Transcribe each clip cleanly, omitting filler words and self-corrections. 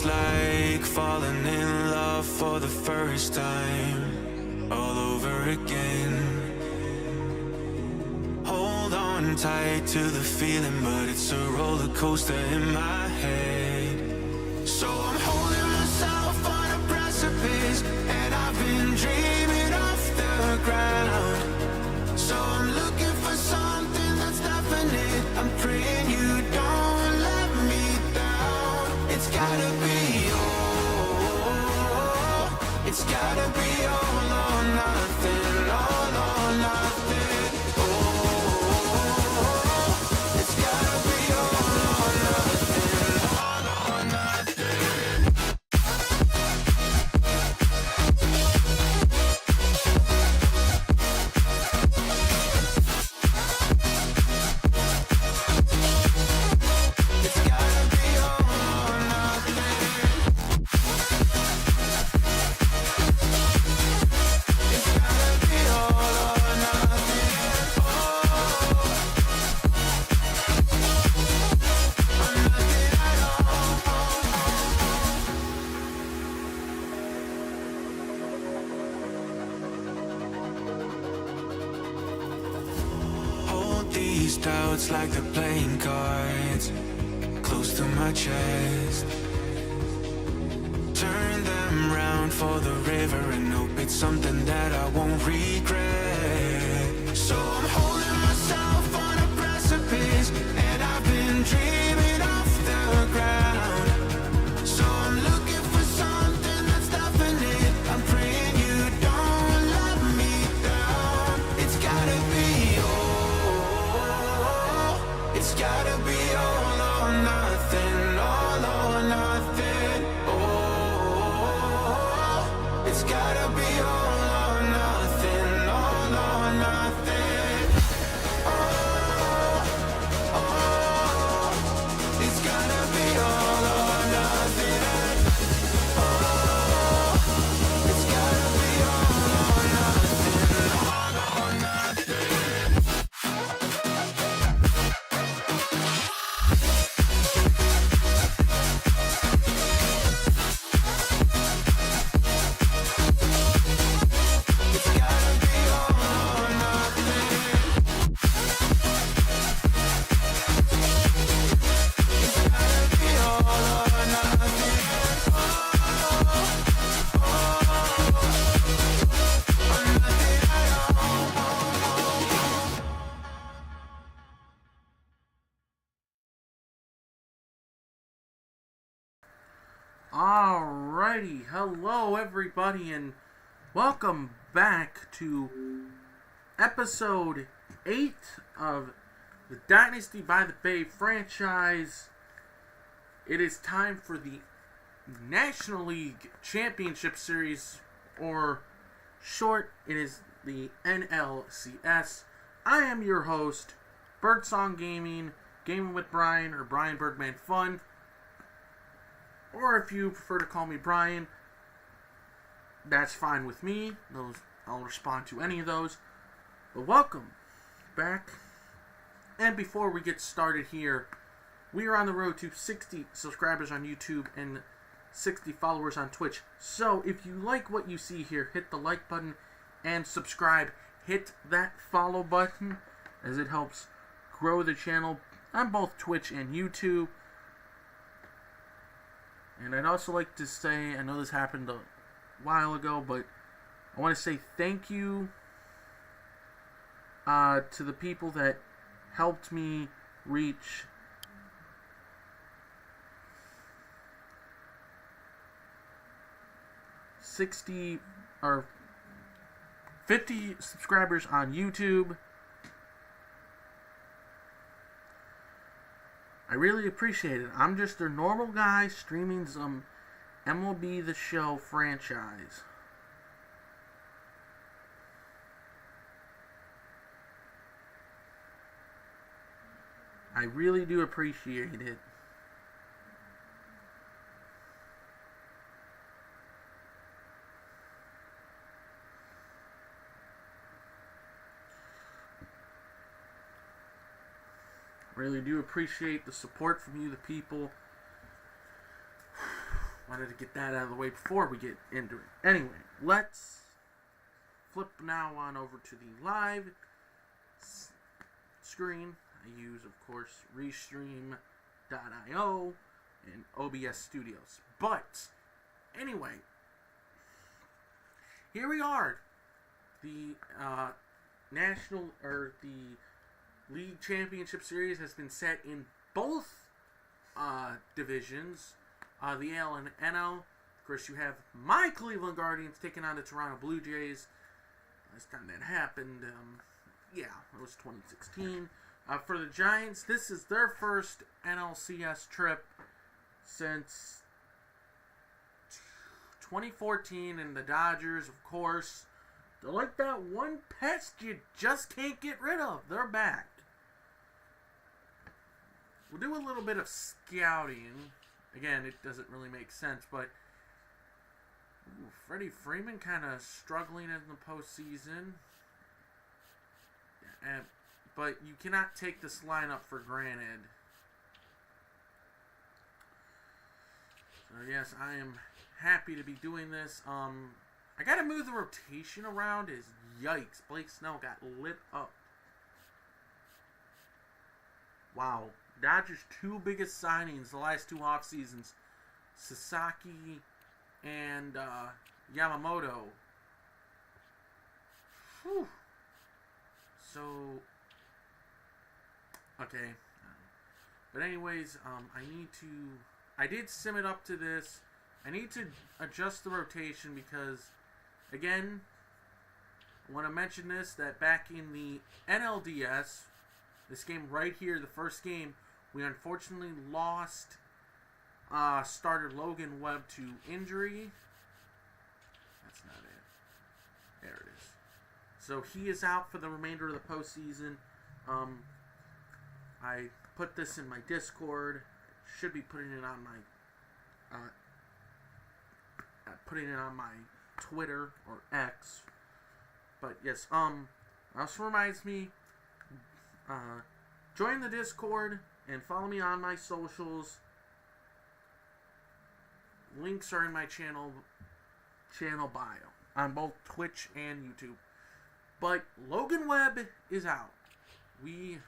it's like falling in love for the first time, all over again. Hold on tight to the feeling, but it's a roller coaster in my head. So I'm holding myself on a precipice, and I've been dreaming off the ground. So I'm looking for something that's definite. I'm praying you don't let me down. It's gotta be all. It's gotta be all or nothing. All or nothing. It's gotta be all or nothing. All or nothing. It's gotta be all or nothing. It's gotta be all or nothing. Oh, or nothing at all. Hold these doubts like they're playing cards close to my chest. Turn them round for the river and hope it's something that I won't regret. So I'm holding myself on a precipice, and I've been dreaming off the ground. So I'm looking for something that's definite. I'm praying you don't let me down. It's gotta be all. It's gotta be all or nothing. All or nothing. Oh, it's gotta be all or nothing. All or nothing. Oh, it's gotta be all or nothing. Oh, it's gotta be all or nothing. All or nothing. It's gotta be all or nothing. It's gotta be all or nothing. Oh, or nothing at Alrighty, hello everybody, and welcome back to episode 8 of the Dynasty by the Bay franchise. It is time for the National League Championship Series, or short, it is the NLCS. I am your host, Birdsong Gaming, Gaming with Brian, or Brian Bergman Fun. Or if you prefer to call me Brian, that's fine with me. I'll respond to any of those. But welcome back. And before we get started here, we are on the road to 60 subscribers on YouTube and 60 followers on Twitch. So if you like what you see here, hit the like button and subscribe. Hit that follow button, as it helps grow the channel on both Twitch and YouTube. And I'd also like to say, I know this happened a while ago, but I want to say thank you to the people that helped me reach 60 or 50 subscribers on YouTube. I really appreciate it. I'm just a normal guy streaming some MLB The Show franchise. I really do appreciate it. Really do appreciate the support from you, the people. Wanted to get that out of the way before we get into it. Anyway, let's flip now on over to the live screen. I use, of course, Restream.io and OBS Studios. But, anyway, here we are. The the League Championship Series has been set in both divisions, the AL and NL. Of course, you have my Cleveland Guardians taking on the Toronto Blue Jays. Last time that happened, it was 2016. For the Giants, this is their first NLCS trip since 2014, and the Dodgers, of course, they're like that one pest you just can't get rid of. They're back. We'll do a little bit of scouting. Again, it doesn't really make sense, but Freddie Freeman kind of struggling in the postseason. But you cannot take this lineup for granted. So yes, I am happy to be doing this. I gotta move the rotation around. Yikes, Blake Snell got lit up. Wow. Dodgers' two biggest signings the last two off seasons, Sasaki and Yamamoto. Whew. So, okay. But anyways, I did sim it up to this. I need to adjust the rotation because, again, I want to mention this, that back in the NLDS, this game right here, the first game, we unfortunately lost starter Logan Webb to injury. That's not it. There it is. So he is out for the remainder of the postseason. I put this in my Discord. Should be putting it on my Twitter or X. But yes, also reminds me, join the Discord and follow me on my socials. Links are in my channel bio on both Twitch and YouTube. But Logan Webb is out. He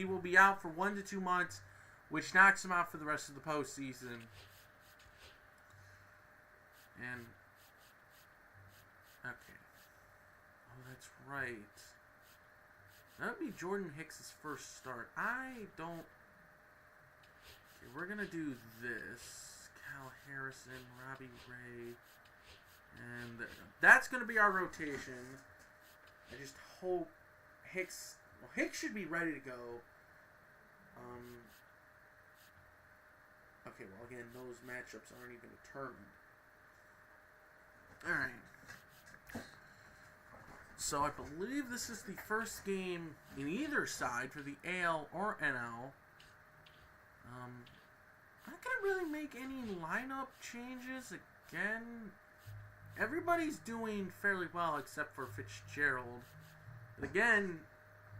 will be out for 1 to 2 months, which knocks him out for the rest of the postseason. And okay. Oh, that's right. That would be Jordan Hicks' first start. Okay, we're going to do this. Cal Harrison, Robbie Ray. And that's going to be our rotation. I just hope Hicks should be ready to go. Okay, well, again, those matchups aren't even determined. Alright. So I believe this is the first game in either side for the AL or NL. I'm not going to really make any lineup changes again. Everybody's doing fairly well except for Fitzgerald. But again,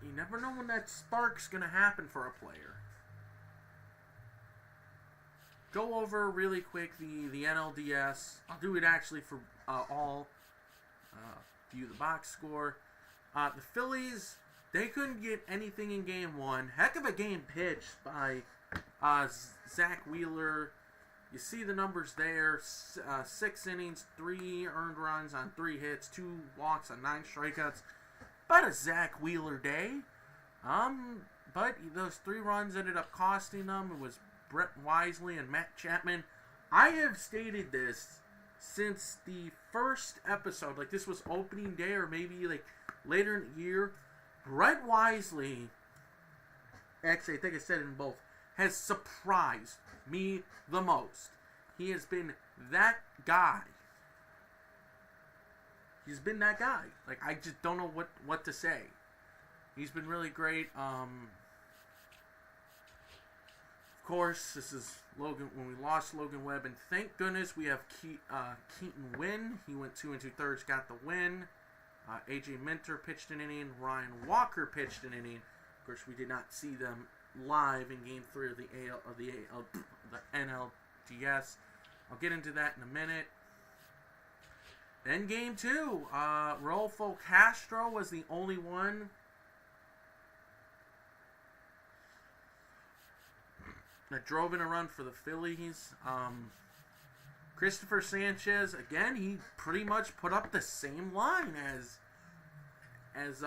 you never know when that spark's going to happen for a player. Go over really quick the NLDS. I'll do it actually for all. View the box score. The Phillies, they couldn't get anything in Game 1. Heck of a game pitched by Zach Wheeler. You see the numbers there. 6 innings, 3 earned runs on 3 hits, 2 walks on 9 strikeouts. About a Zach Wheeler day. But those 3 runs ended up costing them. It was Brett Wisely and Matt Chapman. I have stated this since the first episode. Like, this was opening day or maybe like later in the year. Brett Wisely, actually I think I said it in both, has surprised me the most. He has been that guy. He's been that guy. Like, I just don't know what to say. He's been really great. Of course, this is Logan when we lost Logan Webb, and thank goodness we have Keaton Wynn. He went 2 2/3, got the win. AJ Minter pitched an inning. Ryan Walker pitched an inning. Of course, we did not see them live in Game 3 of the NLDS. I'll get into that in a minute. Then game 2, Rolfo Castro was the only one that drove in a run for the Phillies. Christopher Sanchez, again, he pretty much put up the same line as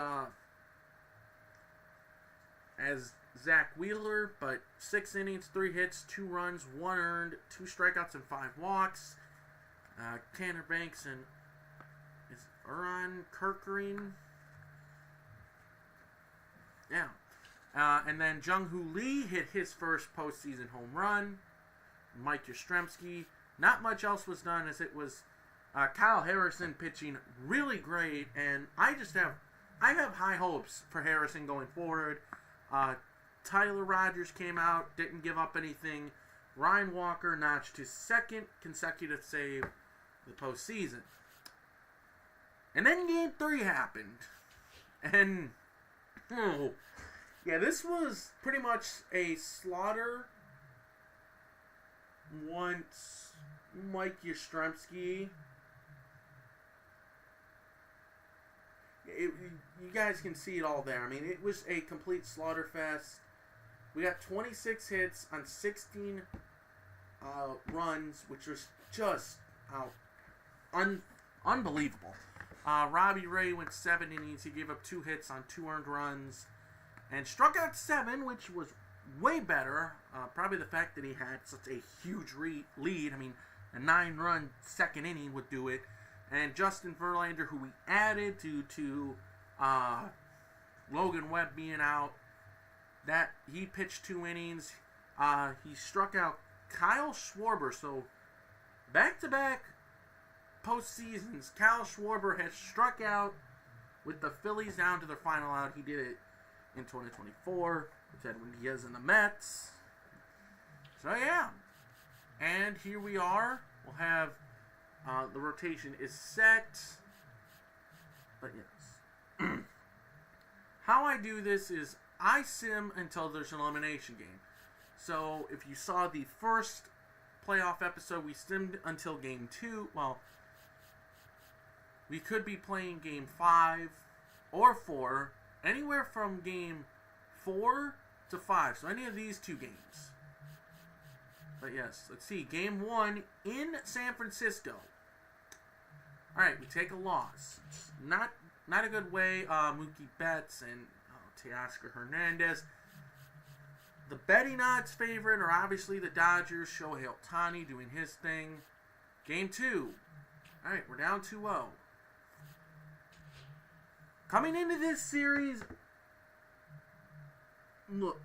Zach Wheeler, but 6 innings, 3 hits, 2 runs, 1 earned, 2 strikeouts, and 5 walks. Tanner Banks and Aaron Kirkering. Yeah. And then Jung-Hoo Lee hit his first postseason home run. Mike Yastrzemski. Not much else was done, as it was Kyle Harrison pitching really great, and I have high hopes for Harrison going forward. Tyler Rogers came out, didn't give up anything. Ryan Walker notched his 2nd consecutive save of the postseason. And then game 3 happened. And, yeah, this was pretty much a slaughter once Mike Yastrzemski. You guys can see it all there. I mean, it was a complete slaughter fest. We got 26 hits on 16 runs, which was just unbelievable. Robbie Ray went 7 innings. He gave up 2 hits on 2 earned runs and struck out 7, which was way better. Probably the fact that he had such a huge lead. I mean, a 9-run second inning would do it. And Justin Verlander, who we added to Logan Webb being out, that he pitched 2 innings. He struck out Kyle Schwarber. So back-to-back postseasons, Kyle Schwarber has struck out with the Phillies down to their final out. He did it in 2024 with Edwin Diaz and the Mets. So yeah, and here we are. We'll have the rotation is set. But yes, how I do this is I sim until there's an elimination game. So if you saw the first playoff episode, we simmed until game 2. Well, we could be playing game 5 or 4, anywhere from game 4 to 5. So any of these 2 games. But yes, let's see. Game 1 in San Francisco. Alright, we take a loss. Not a good way. Mookie Betts and Teoscar Hernandez. The betting odds favorite are obviously the Dodgers. Shohei Ohtani doing his thing. Game 2. Alright, we're down 2-0. Coming into this series, look,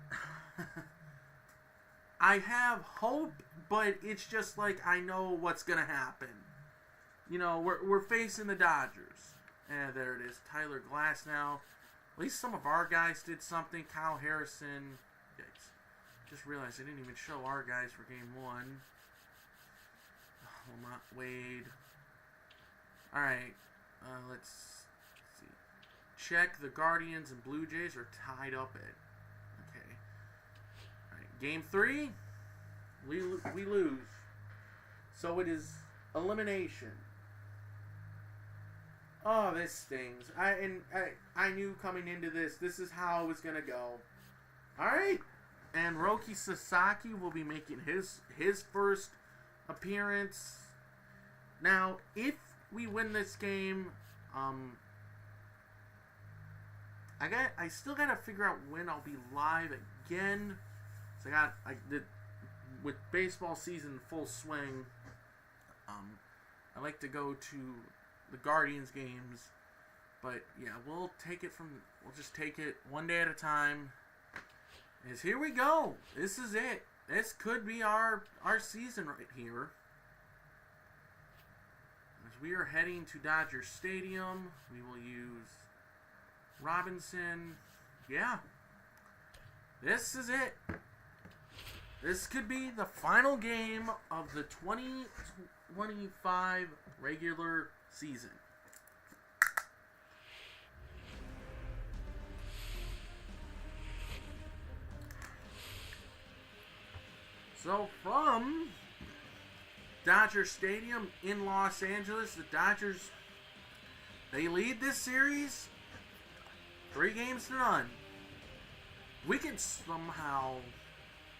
I have hope, but it's just like I know what's going to happen. You know, we're facing the Dodgers. And there it is, Tyler Glass now. At least some of our guys did something. Kyle Harrison. Yikes. Just realized I didn't even show our guys for game 1. Lamont Wade. Alright, let's see. Check, the Guardians and Blue Jays are tied up at. Okay. Alright, game 3. We lose. So it is elimination. Oh, this stings. I knew coming into this is how it was gonna go. Alright. And Roki Sasaki will be making his first appearance. Now, if we win this game, I still gotta figure out when I'll be live again. So with baseball season in full swing, I like to go to the Guardians games, but yeah, we'll just take it one day at a time. Is here we go. This is it. This could be our season right here. As we are heading to Dodger Stadium, we will use Robinson. Yeah. This is it. This could be the final game of the 2025 regular season. So from Dodger Stadium in Los Angeles. The Dodgers, they lead this series 3-0. We can somehow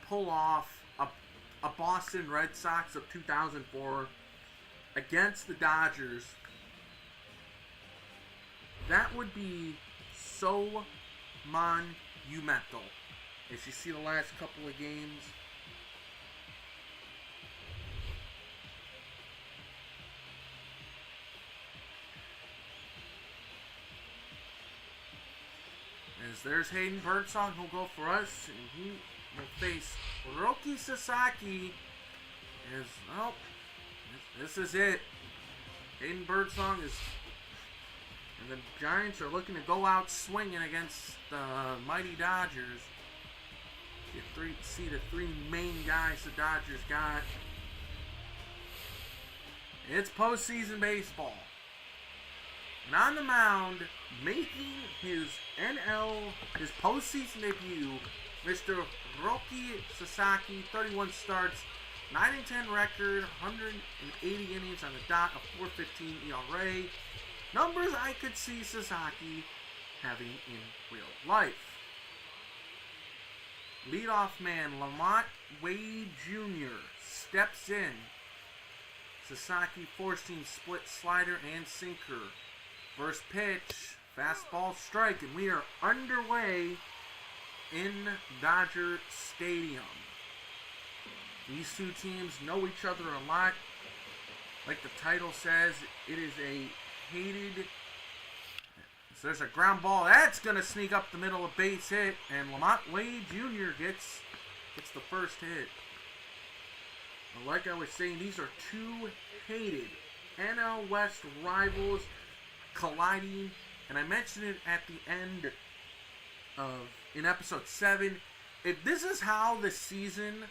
pull off a Boston Red Sox of 2004 against the Dodgers. That would be so monumental. As you see the last couple of games, as there's Hayden Birdsong, who'll go for us, and he will face Roki Sasaki. As oh, this is it. Hayden Birdsong is, and the Giants are looking to go out swinging against the mighty Dodgers. You see the three main guys the Dodgers got. It's postseason baseball. And on the mound, making his postseason debut, Mr. Roki Sasaki, 31 starts, 9-10 record, 180 innings on the dot, a 4.15 ERA. Numbers I could see Sasaki having in real life. Leadoff man Lamont Wade Jr. steps in. Sasaki four-seam split slider and sinker. First pitch, fastball strike, and we are underway in Dodger Stadium. These two teams know each other a lot. Like the title says, it is a hated. So there's a ground ball that's going to sneak up the middle of base hit, and Lamont Wade Jr. gets the first hit. But like I was saying, these are two hated NL West rivals colliding, and I mentioned it at the end in episode 7. If this is how the season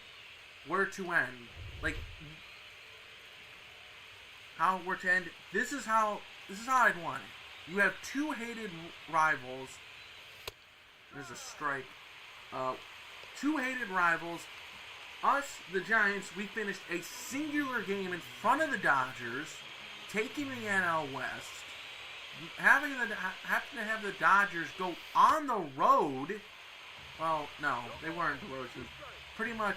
were to end, like how it were to end, this is how I'd want it. You have two hated rivals. There's a strike. Two hated rivals. Us, the Giants, we finished a singular game in front of the Dodgers, taking the NL West, having to have the Dodgers go on the road. Well, no, they weren't the road. So pretty much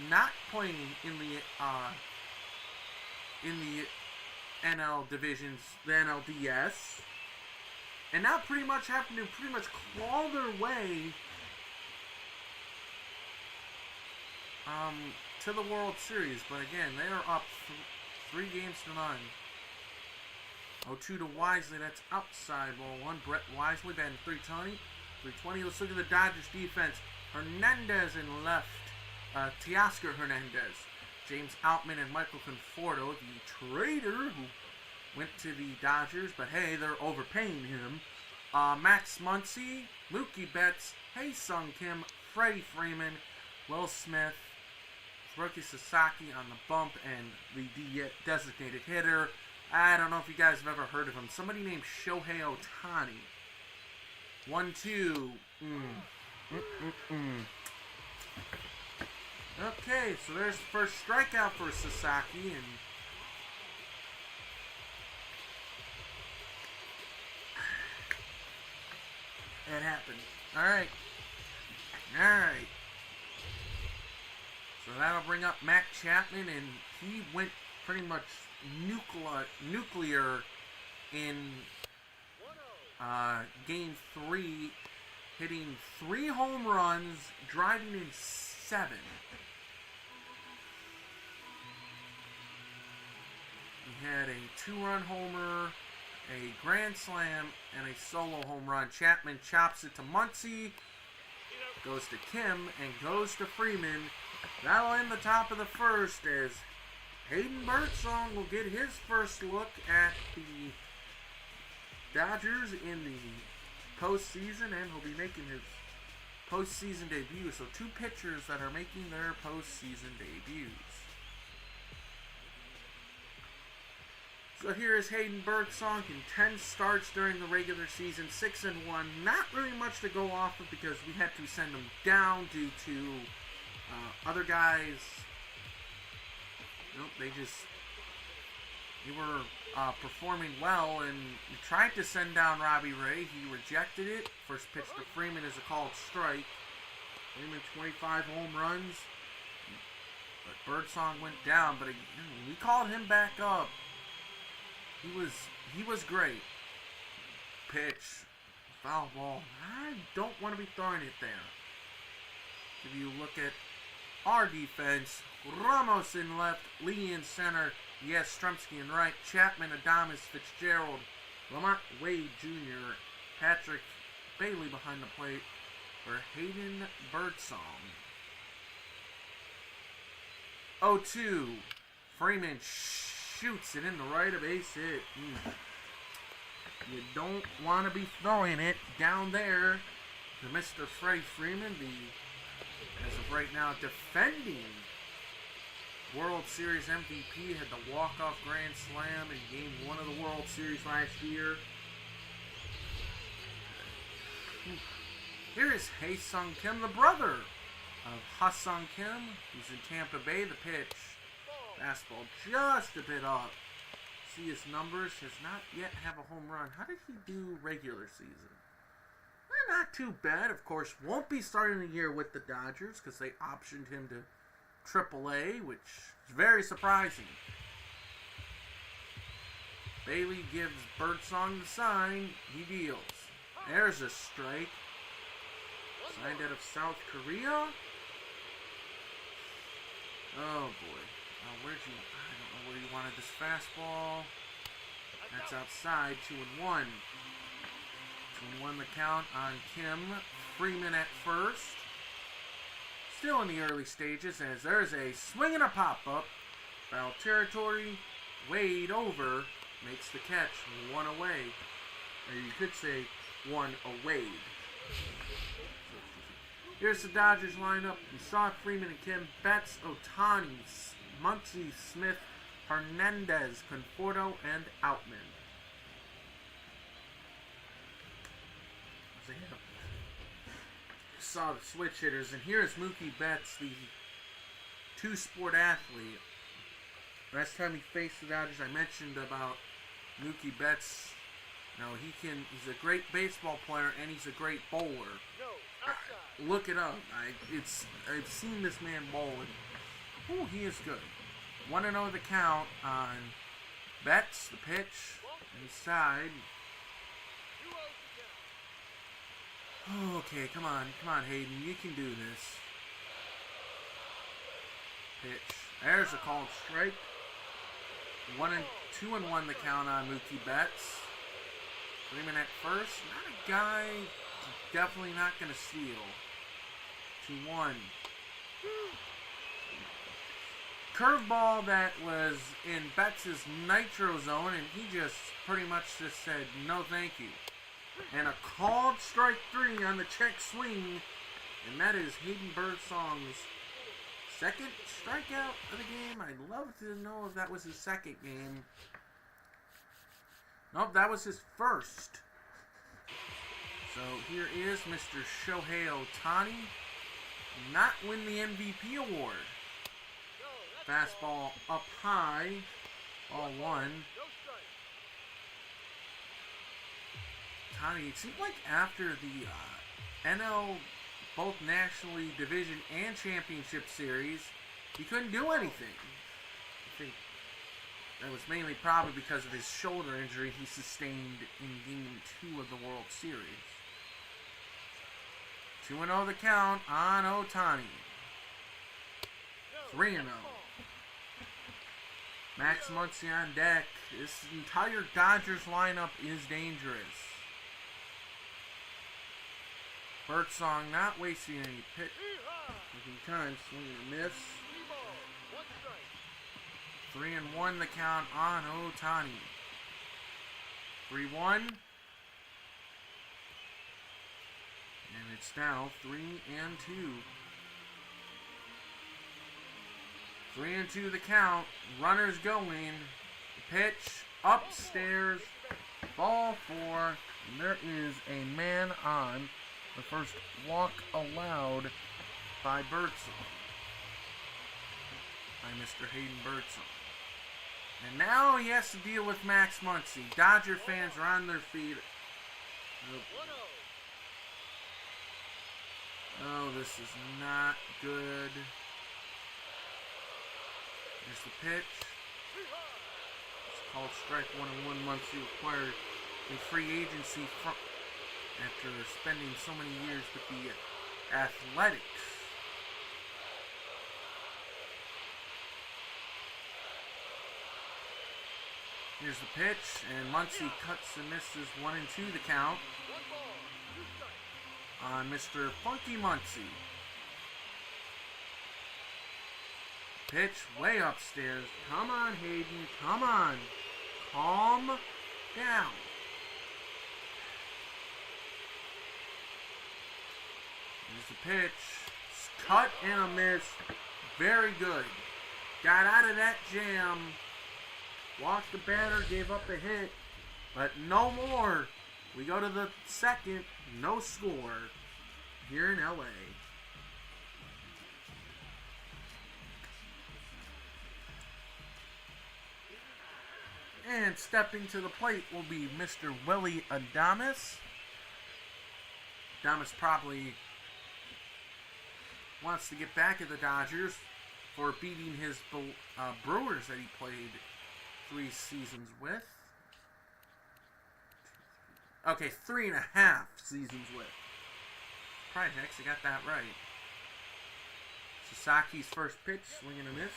not playing in the NL divisions, the NLDS, and now pretty much having to claw their way to the World Series. But again, they are up 3-0. 0-2 to Wisely. That's outside ball one. Brett Wisely batting 320. Let's look at the Dodgers defense. Hernandez in left. Teoscar Hernandez. James Outman and Michael Conforto, the trader who went to the Dodgers, but hey, they're overpaying him. Max Muncy, Mookie Betts, Hae-Sung Kim, Freddie Freeman, Will Smith, Roki Sasaki on the bump, and the designated hitter. I don't know if you guys have ever heard of him. Somebody named Shohei Ohtani. 1-2. Okay, so there's the first strikeout for Sasaki, and it happened. Alright. So that'll bring up Matt Chapman, and he went pretty much nuclear in Game 3, hitting 3 home runs, driving in 7. He had a 2-run homer, a grand slam, and a solo home run. Chapman chops it to Muncy, goes to Kim, and goes to Freeman. That'll end the top of the first as Hayden Birdsong will get his first look at the Dodgers in the postseason, and he'll be making his postseason debut. So 2 pitchers that are making their postseason debuts. So here is Hayden Birdsong in 10 starts during the regular season, 6-1. Not really much to go off of because we had to send him down due to other guys Nope, they were performing well, and he tried to send down Robbie Ray. He rejected it. First pitch to Freeman is a called strike. Freeman 25 home runs. But Birdsong went down, but we called him back up. He was great. Pitch. Foul ball. I don't want to be throwing it there. If you look at our defense, Ramos in left, Lee in center, Strumsky in right, Chapman, Adames, Fitzgerald, Lamont Wade Jr., Patrick Bailey behind the plate for Hayden Birdsong. 0-2. Freeman shoots it in the right of base hit. You don't want to be throwing it down there to Mr. Freddie Freeman, as of right now, defending World Series MVP, had the walk-off grand slam in Game 1 of the World Series last year. Here is Hae-Sung Kim, the brother of Ha-Sung Kim, who's in Tampa Bay. The pitch, fastball just a bit up. See his numbers, has not yet have a home run. How did he do regular season? Not too bad. Of course, won't be starting the year with the Dodgers because they optioned him to AAA, which is very surprising. Bailey gives Birdsong the sign. He deals. There's a strike. Signed out of South Korea. Oh boy. I don't know where you wanted this fastball. That's outside. 2-1. 2-1 the count on Kim. Freeman at first. Still in the early stages as there's a swing and a pop-up. Foul territory. Wade over. Makes the catch. 1 away. Or you could say 1 away. Here's the Dodgers lineup. You saw Freeman and Kim. Betts, Ohtani, Muncy, Smith, Hernandez, Conforto, and Outman. Saw the switch hitters, and here's Mookie Betts, the two-sport athlete. Last time he faced the Dodgers, I mentioned about Mookie Betts. Now he's a great baseball player, and he's a great bowler. Look it up. I've seen this man bowl, and he is good. 1-0 the count on Betts. The pitch inside. Okay, come on, Hayden, you can do this. Pitch. There's a called strike. 2-1 the count on Mookie Betts. Freeman at first. Not a guy, definitely not going to steal. 2-1. Curveball that was in Betts' nitro zone, and he just pretty much just said, no thank you. And a called strike 3 on the check swing, and that is Hayden Birdsong's second strikeout of the game. I'd love to know if that was his second game. Nope, that was his first. So here is Mr. Shohei Ohtani. Not win the MVP award. Fastball up high. Ball 1. Ohtani, it seemed like after the NL, both Nationally Division and Championship Series, he couldn't do anything. I think that was mainly probably because of his shoulder injury he sustained in Game 2 of the World Series. 2-0 the count on Ohtani. 3-0. Max Muncy on deck. This entire Dodgers lineup is dangerous. Birdsong not wasting any pitch. Taking time, swing and miss. 3-1 the count on Ohtani. 3-1. And it's now 3-2. 3-2 the count. Runners going. The pitch upstairs. Ball 4. And there is a man on. The first walk allowed by Birdsong. By Mr. Hayden Birdsong. And now he has to deal with Max Muncy. Dodger fans are on their feet. Oh, this is not good. There's the pitch. It's called strike 1-1. Muncy acquired in free agency after spending so many years with the Athletics. Here's the pitch, and Muncy cuts and misses 1-2 the count on Mr. Funky Muncy. Pitch way upstairs. Come on, Hayden. Come on. Calm down. Here's the pitch. It's cut and a miss. Very good. Got out of that jam. Walked the batter, gave up a hit. But no more. We go to the second. No score here in LA. And stepping to the plate will be Mr. Willie Adames. Adames probably wants to get back at the Dodgers for beating his Brewers that he played 3 seasons with. Okay, 3.5 seasons with. Probably actually got that right. Sasaki's first pitch, swing and a miss.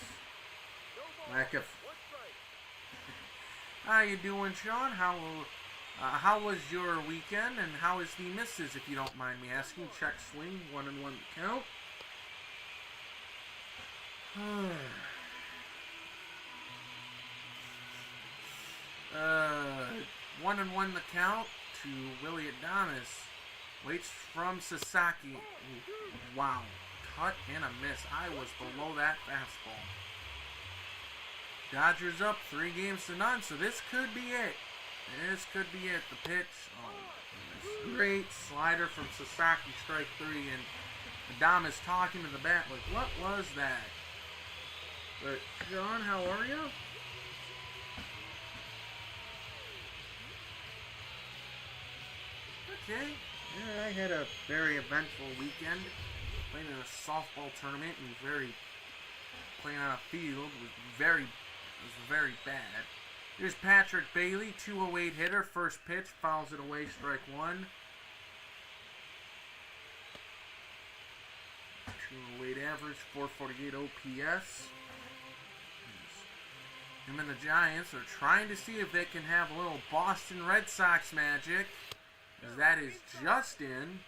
How you doing, Sean? How was your weekend, and how is the misses, if you don't mind me asking? Check swing, 1-1 count. 1-1 the count to Willie Adames. Waits from Sasaki. Wow. Cut and a miss. I was below that fastball. Dodgers up 3-0, so this could be it. This could be it. The pitch. Oh, my goodness. Great slider from Sasaki, strike 3, and Adames talking to the bat like, what was that? But, John, how are you? Okay. Yeah, I had a very eventful weekend. Playing in a softball tournament and playing on a field was very bad. Here's Patrick Bailey, 208 hitter, first pitch, fouls it away, strike 1. 208 average, 448 OPS. Him and the Giants are trying to see if they can have a little Boston Red Sox magic, as that is just in.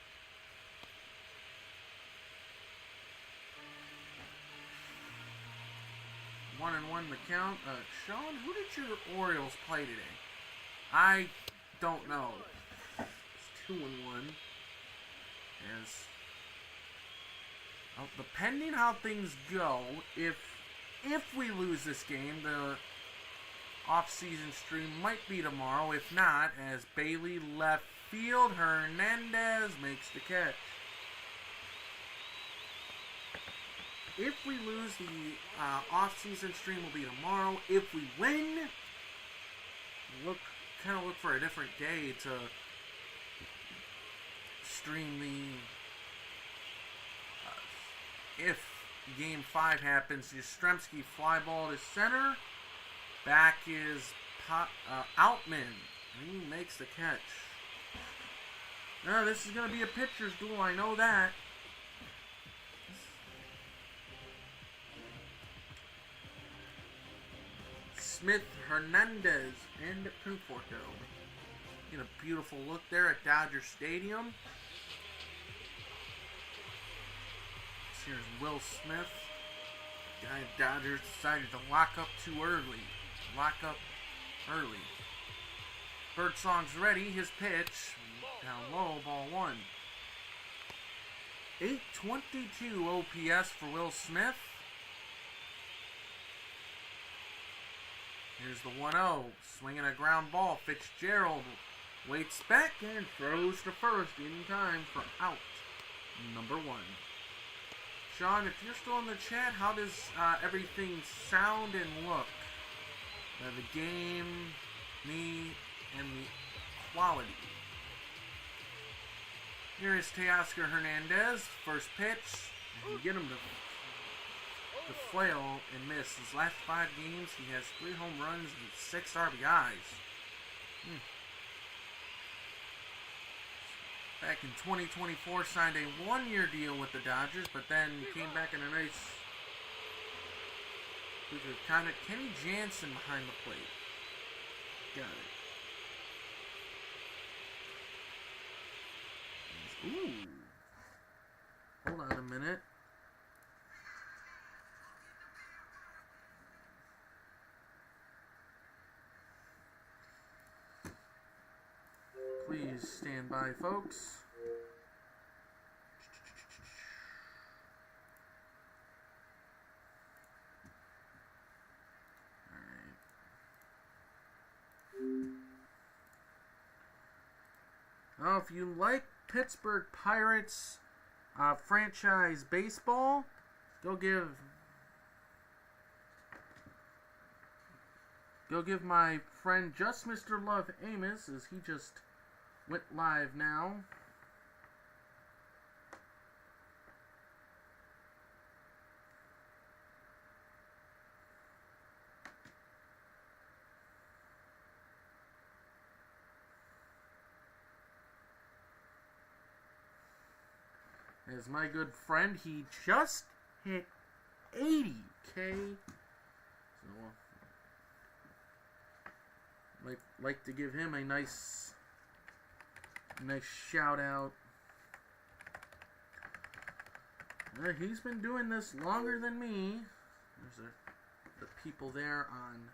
One and one the count. Sean, who did your Orioles play today? I don't know. It's 2-1. As depending how things go, if we lose this game, the off-season stream might be tomorrow. If not, as Bailey left field, Hernandez makes the catch. If we lose, the off-season stream will be tomorrow. If we win, look for a different day to stream the. If Game 5 happens, Yastrzemski fly ball to center. Back is Outman. He makes the catch. Now this is going to be a pitcher's duel. I know that. Smith, Hernandez, and Conforto. Get a beautiful look there at Dodger Stadium. Here's Will Smith. The guy at Dodgers decided to lock up too early. Birdsong's ready. His pitch. Down low, ball 1. 822 OPS for Will Smith. Here's the 1-0. Swinging a ground ball. Fitzgerald waits back and throws to first in time for out number 1. Sean, if you're still in the chat, how does everything sound and look? The game, me, and the quality. Here is Teoscar Hernandez, first pitch. And you get him to flail and miss. His last 5 games, he has 3 home runs and 6 RBIs. Back in 2024, signed a 1-year deal with the Dodgers, but then came back in a nice kind of Kenny Jansen behind the plate. Got it. Ooh. Hold on a minute. Please stand by, folks. Now, if you like Pittsburgh Pirates franchise baseball, go give my friend Just Mr. Love Amos, as he just went live now. As my good friend, he just hit 80K. So, like to give him a nice shout out. He's been doing this longer than me. There's the people there on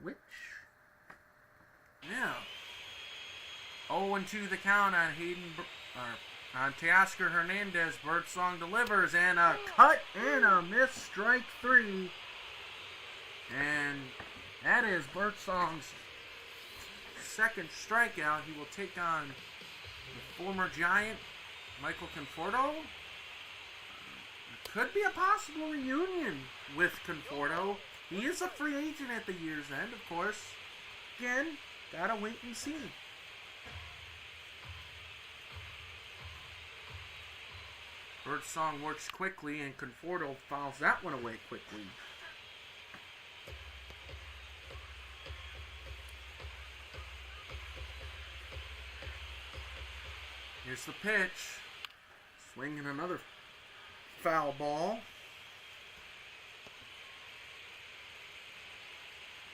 Twitch. Yeah. 0-2 the count on on Teoscar Hernandez. Birdsong delivers, and a cut and a miss, strike 3. And that is Birdsong's second strikeout. He will take on the former Giant, Michael Conforto. Could be a possible reunion with Conforto. He is a free agent at the year's end, of course. Again, gotta wait and see. Birdsong works quickly, and Conforto fouls that one away quickly. Here's the pitch. Swinging another foul ball.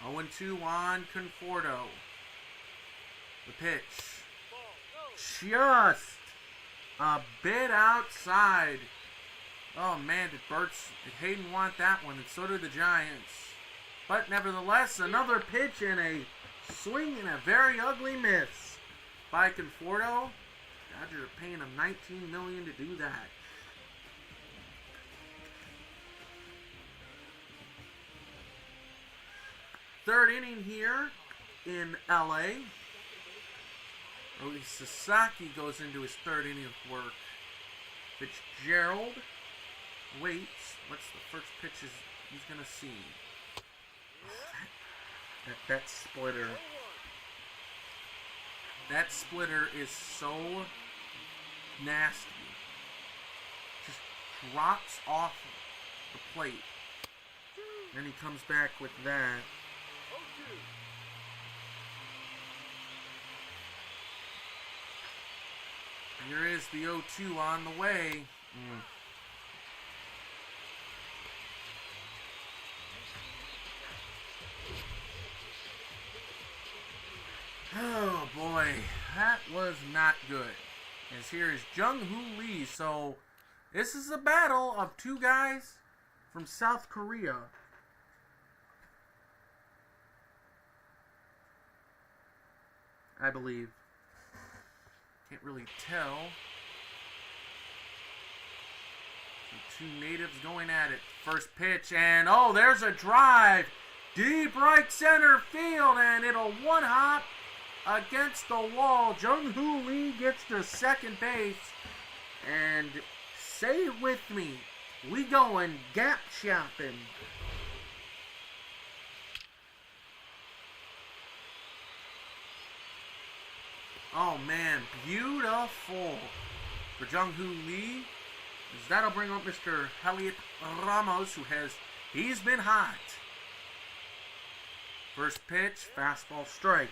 0-2 on Conforto. The pitch. Just a bit outside. Oh man, did Hayden want that one, and so did the Giants. But nevertheless, another pitch and a swing and a very ugly miss by Conforto. Dodgers are paying him $19 million to do that. Third inning here in LA. Odie Sasaki goes into his third inning of work. Fitzgerald waits. What's the first pitch he's going to see? That splitter. That splitter is so nasty. Just drops off the plate. Then he comes back with that. Here is the 0-2 on the way. Oh boy, that was not good. As here is Jung-Hoo Lee. So this is a battle of two guys from South Korea. I believe. Can't really tell. So two natives going at it. First pitch, and oh, there's a drive. Deep right center field, and it'll one-hop against the wall. Jung-Hoo Lee gets to second base, and Say it with me. We going gap shopping. Oh man, beautiful for Jung-Hoo Lee. As that'll bring up Mr. Elliot Ramos, he's been hot. First pitch, fastball strike.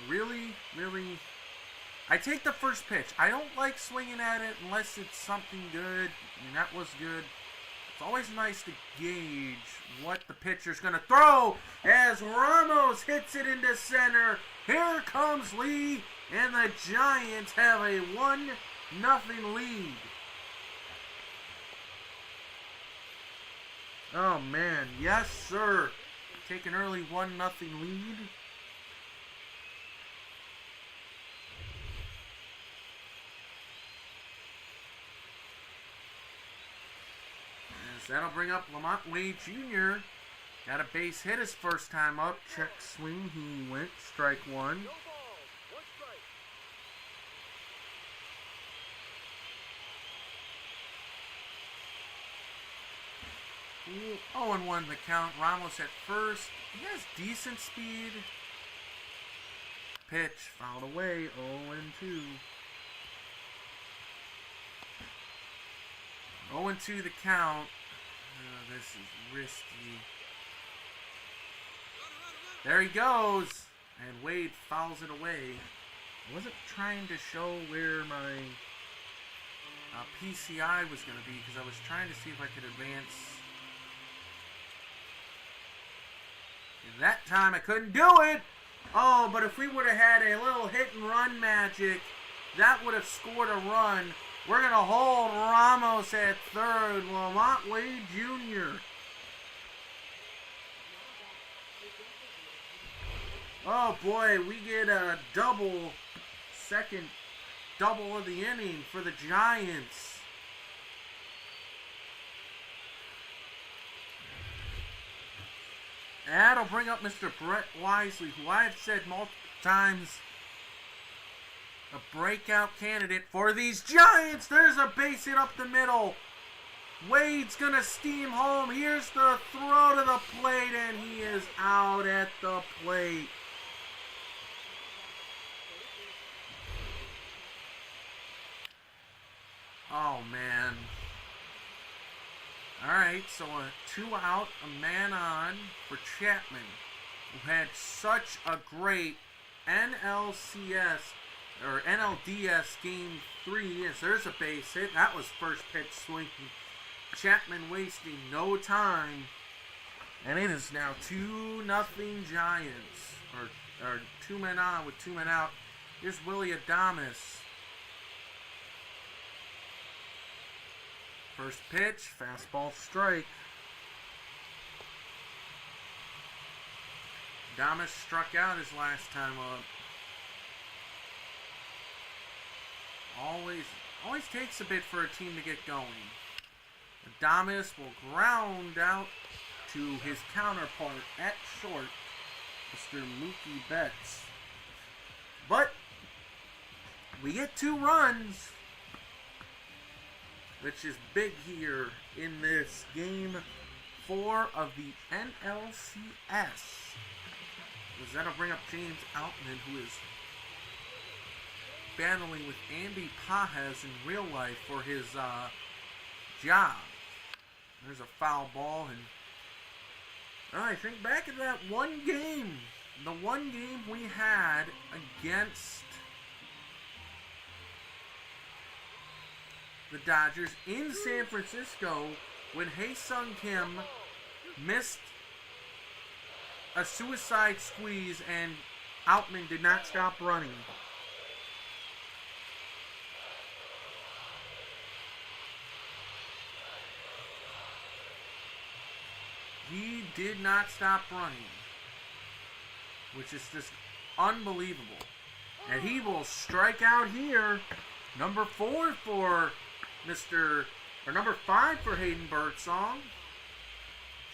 Really, I take the first pitch. I don't like swinging at it unless it's something good, and that was good. It's always nice to gauge what the pitcher's going to throw as Ramos hits it into center. Here comes Lee, and the Giants have a 1-0 lead. Oh man, yes sir. Take an early 1-0 lead. That'll bring up Lamont Wade Jr. Got a base hit his first time up. Check swing. He went. Strike one. Ooh, 0-1 the count. Ramos at first. He has decent speed. Pitch fouled away. 0-2. 0-2 the count. This is risky. There he goes. And Wade fouls it away. I wasn't trying to show where my PCI was going to be because I was trying to see if I could advance. And that time I couldn't do it. Oh, but if we would have had a little hit and run magic, that would have scored a run. We're going to hold Ramos at third. Lamont Wade Jr. Oh boy, we get a second double of the inning for the Giants. That'll bring up Mr. Brett Wisely, who I've said multiple times, a breakout candidate for these Giants. There's a base hit up the middle. Wade's going to steam home. Here's the throw to the plate, and he is out at the plate. Oh, man. All right, so a 2 out, a man on for Chapman, who had such a great NLCS or NLDS Game 3. Yes, there's a base hit. That was first pitch swinging. Chapman wasting no time. And it is now 2-0 Giants. Or 2 men on with 2 men out. Here's Willie Adames. First pitch, fastball strike. Adames struck out his last time up. Always takes a bit for a team to get going. Adames will ground out to his counterpart at short, Mr. Mookie Betts. But we get 2 runs, which is big here in this Game 4 of the NLCS. Because that'll bring up James Outman, who is battling with Andy Pajes in real life for his job. There's a foul ball, and I think back at that one game, the one game we had against the Dodgers in San Francisco when Hae-Sung Kim missed a suicide squeeze and Outman did not stop running. He did not stop running, which is just unbelievable. And he will strike out here. Number 4 for number 5 for Hayden Birdsong.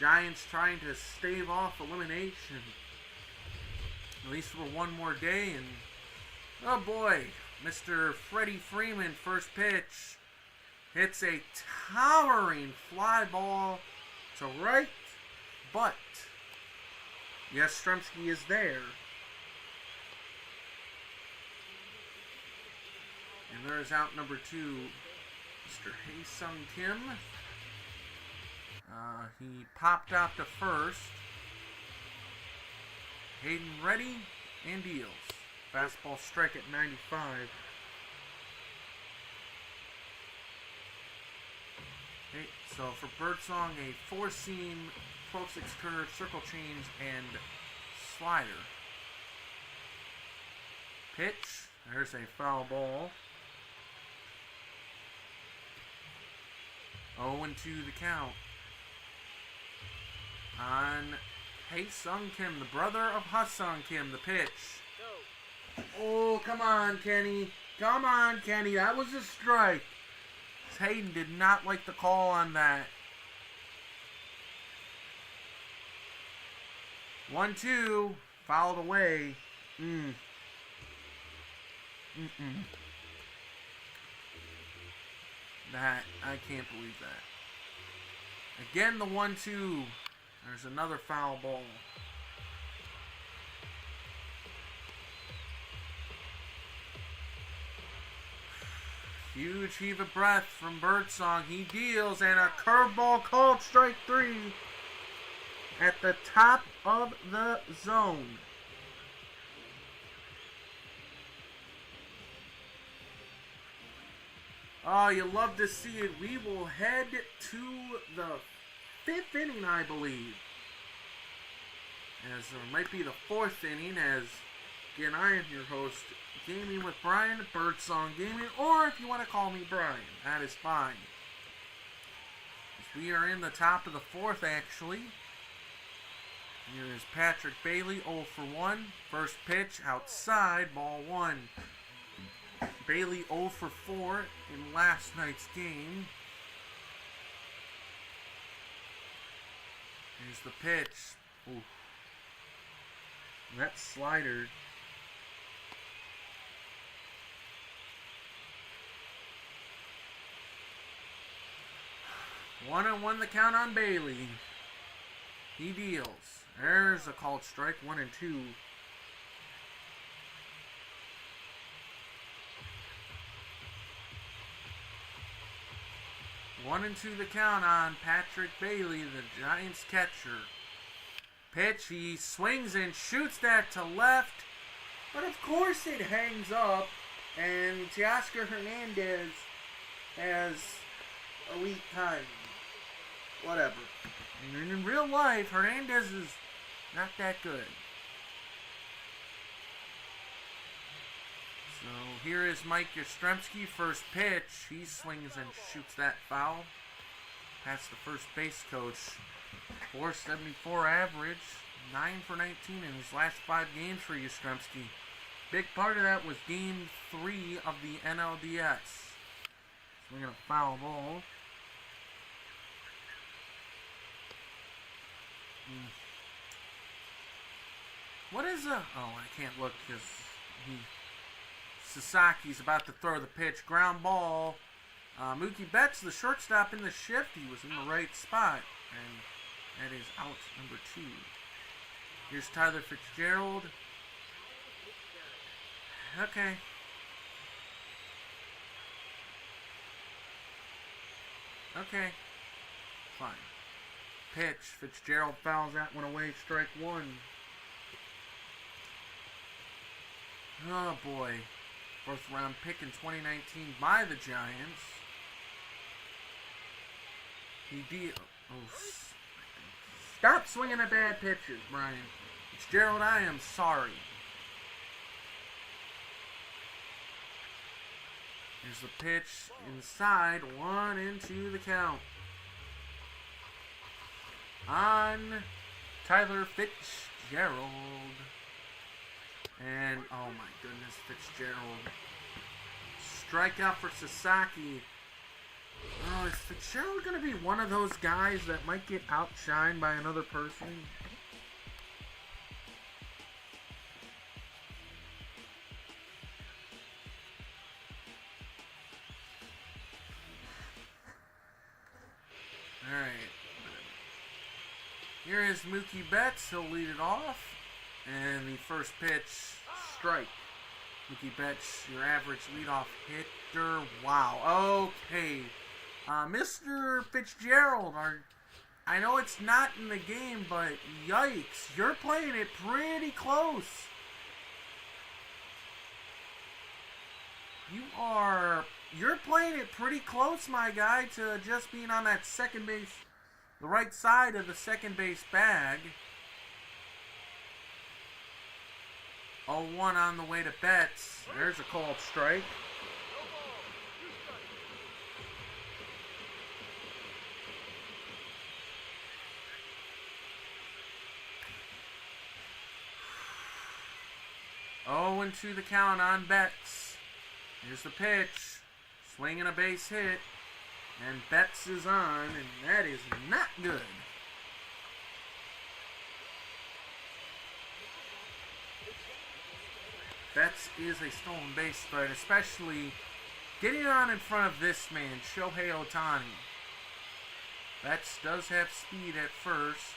Giants trying to stave off elimination, at least for one more day. And oh boy, Mr. Freddie Freeman, first pitch. Hits a towering fly ball to right, but Yastrzemski is there. And there's out number 2, Mr. Hae-Sung Kim. He popped out to first. Hayden ready and deals. Fastball strike at 95. Okay, so for Birdsong, a 4-seam, 12-6 curve, circle change, and slider. Pitch. There's a foul ball. 0-2 the count. On Hae-Sung Kim, the brother of Ha-Sung Kim, the pitch. Oh, come on, Kenny. Come on, Kenny. That was a strike. Hayden did not like the call on that. 1-2. Fouled away. That, I can't believe that. Again, the 1-2. There's another foul ball. Huge heave of breath from Birdsong. He deals, and a curveball called strike 3 at the top of the zone. Oh, you love to see it. We will head to the 5th inning, I believe. As it might be the 4th inning, as again, I am your host, Gaming with Brian, Birdsong Gaming, or if you want to call me Brian, that is fine. As we are in the top of the 4th, actually. Here is Patrick Bailey, 0 for 1. First pitch, outside, ball 1. Bailey 0 for 4 in last night's game. Here's the pitch. Ooh. That slider. 1-1 the count on Bailey. He deals. There's a called strike. 1-2. One and 2 the count on Patrick Bailey, the Giants catcher. Pitch, he swings and shoots that to left. But of course it hangs up. And Teoscar Hernandez has elite timing. Whatever. And in real life, Hernandez is not that good. So here is Mike Yastrzemski, first pitch. He swings and shoots that foul. Past the first base coach. 474 average. 9 for 19 in his last 5 games for Yastrzemski. Big part of that was game 3 of the NLDS. Swinging a foul ball. What is a... Oh, I can't look because Sasaki's about to throw the pitch. Ground ball. Mookie Betts, the shortstop in the shift. He was in the right spot. And that is out number 2. Here's Tyler Fitzgerald. Okay. Okay. Fine. Pitch. Fitzgerald fouls that one away. Strike 1. Oh boy. 4th round pick in 2019 by the Giants. He Stop swinging at bad pitches, Brian. Fitzgerald, I am sorry. Here's the pitch inside. 1-2 the count. On Tyler Fitzgerald. And, oh my goodness, Fitzgerald. Strikeout for Sasaki. Oh, is Fitzgerald going to be one of those guys that might get outshined by another person? Alright. Here is Mookie Betts. He'll lead it off. And the first pitch, strike. Mookie Betts, your average leadoff hitter. Wow. Okay. Mr. Fitzgerald, I know it's not in the game, but yikes. You're playing it pretty close. You're playing it pretty close, my guy, to just being on that second base, the right side of the second base bag. 0-1 on the way to Betts. There's a called strike. Oh, and to the count on Betts. Here's the pitch. Swinging a base hit. And Betts is on, and that is not good. Betts is a stolen base threat, especially getting on in front of this man, Shohei Ohtani. Betts does have speed at first.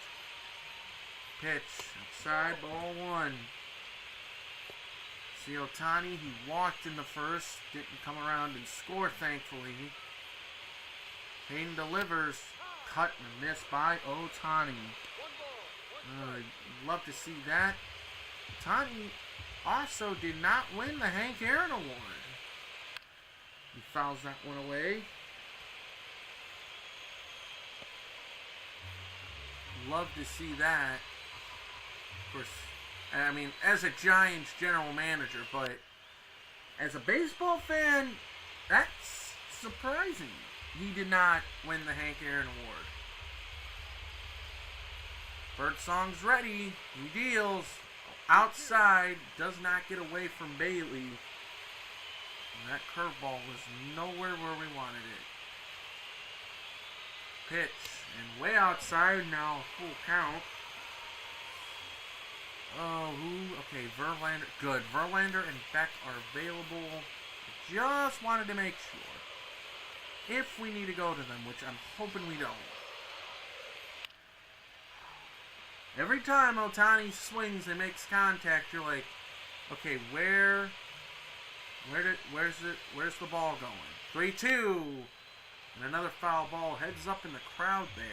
Pitch, outside, ball one. See Ohtani, he walked in the first, didn't come around and score, thankfully. Hayden delivers, cut and miss by Ohtani. Love to see that. Ohtani also did not win the Hank Aaron Award. He fouls that one away. Love to see that. Of course, I mean, as a Giants general manager, but as a baseball fan, that's surprising. He did not win the Hank Aaron Award. Birdsong's ready. He deals. Outside. Does not get away from Bailey. And that curveball was nowhere where we wanted it. Pitch. And way outside now. Full count. Oh, okay, Verlander. Good. Verlander and Beck are available. Just wanted to make sure. If we need to go to them, which I'm hoping we don't. Every time Ohtani swings and makes contact, you're like, okay, where's the ball going? 3-2. And another foul ball heads up in the crowd there.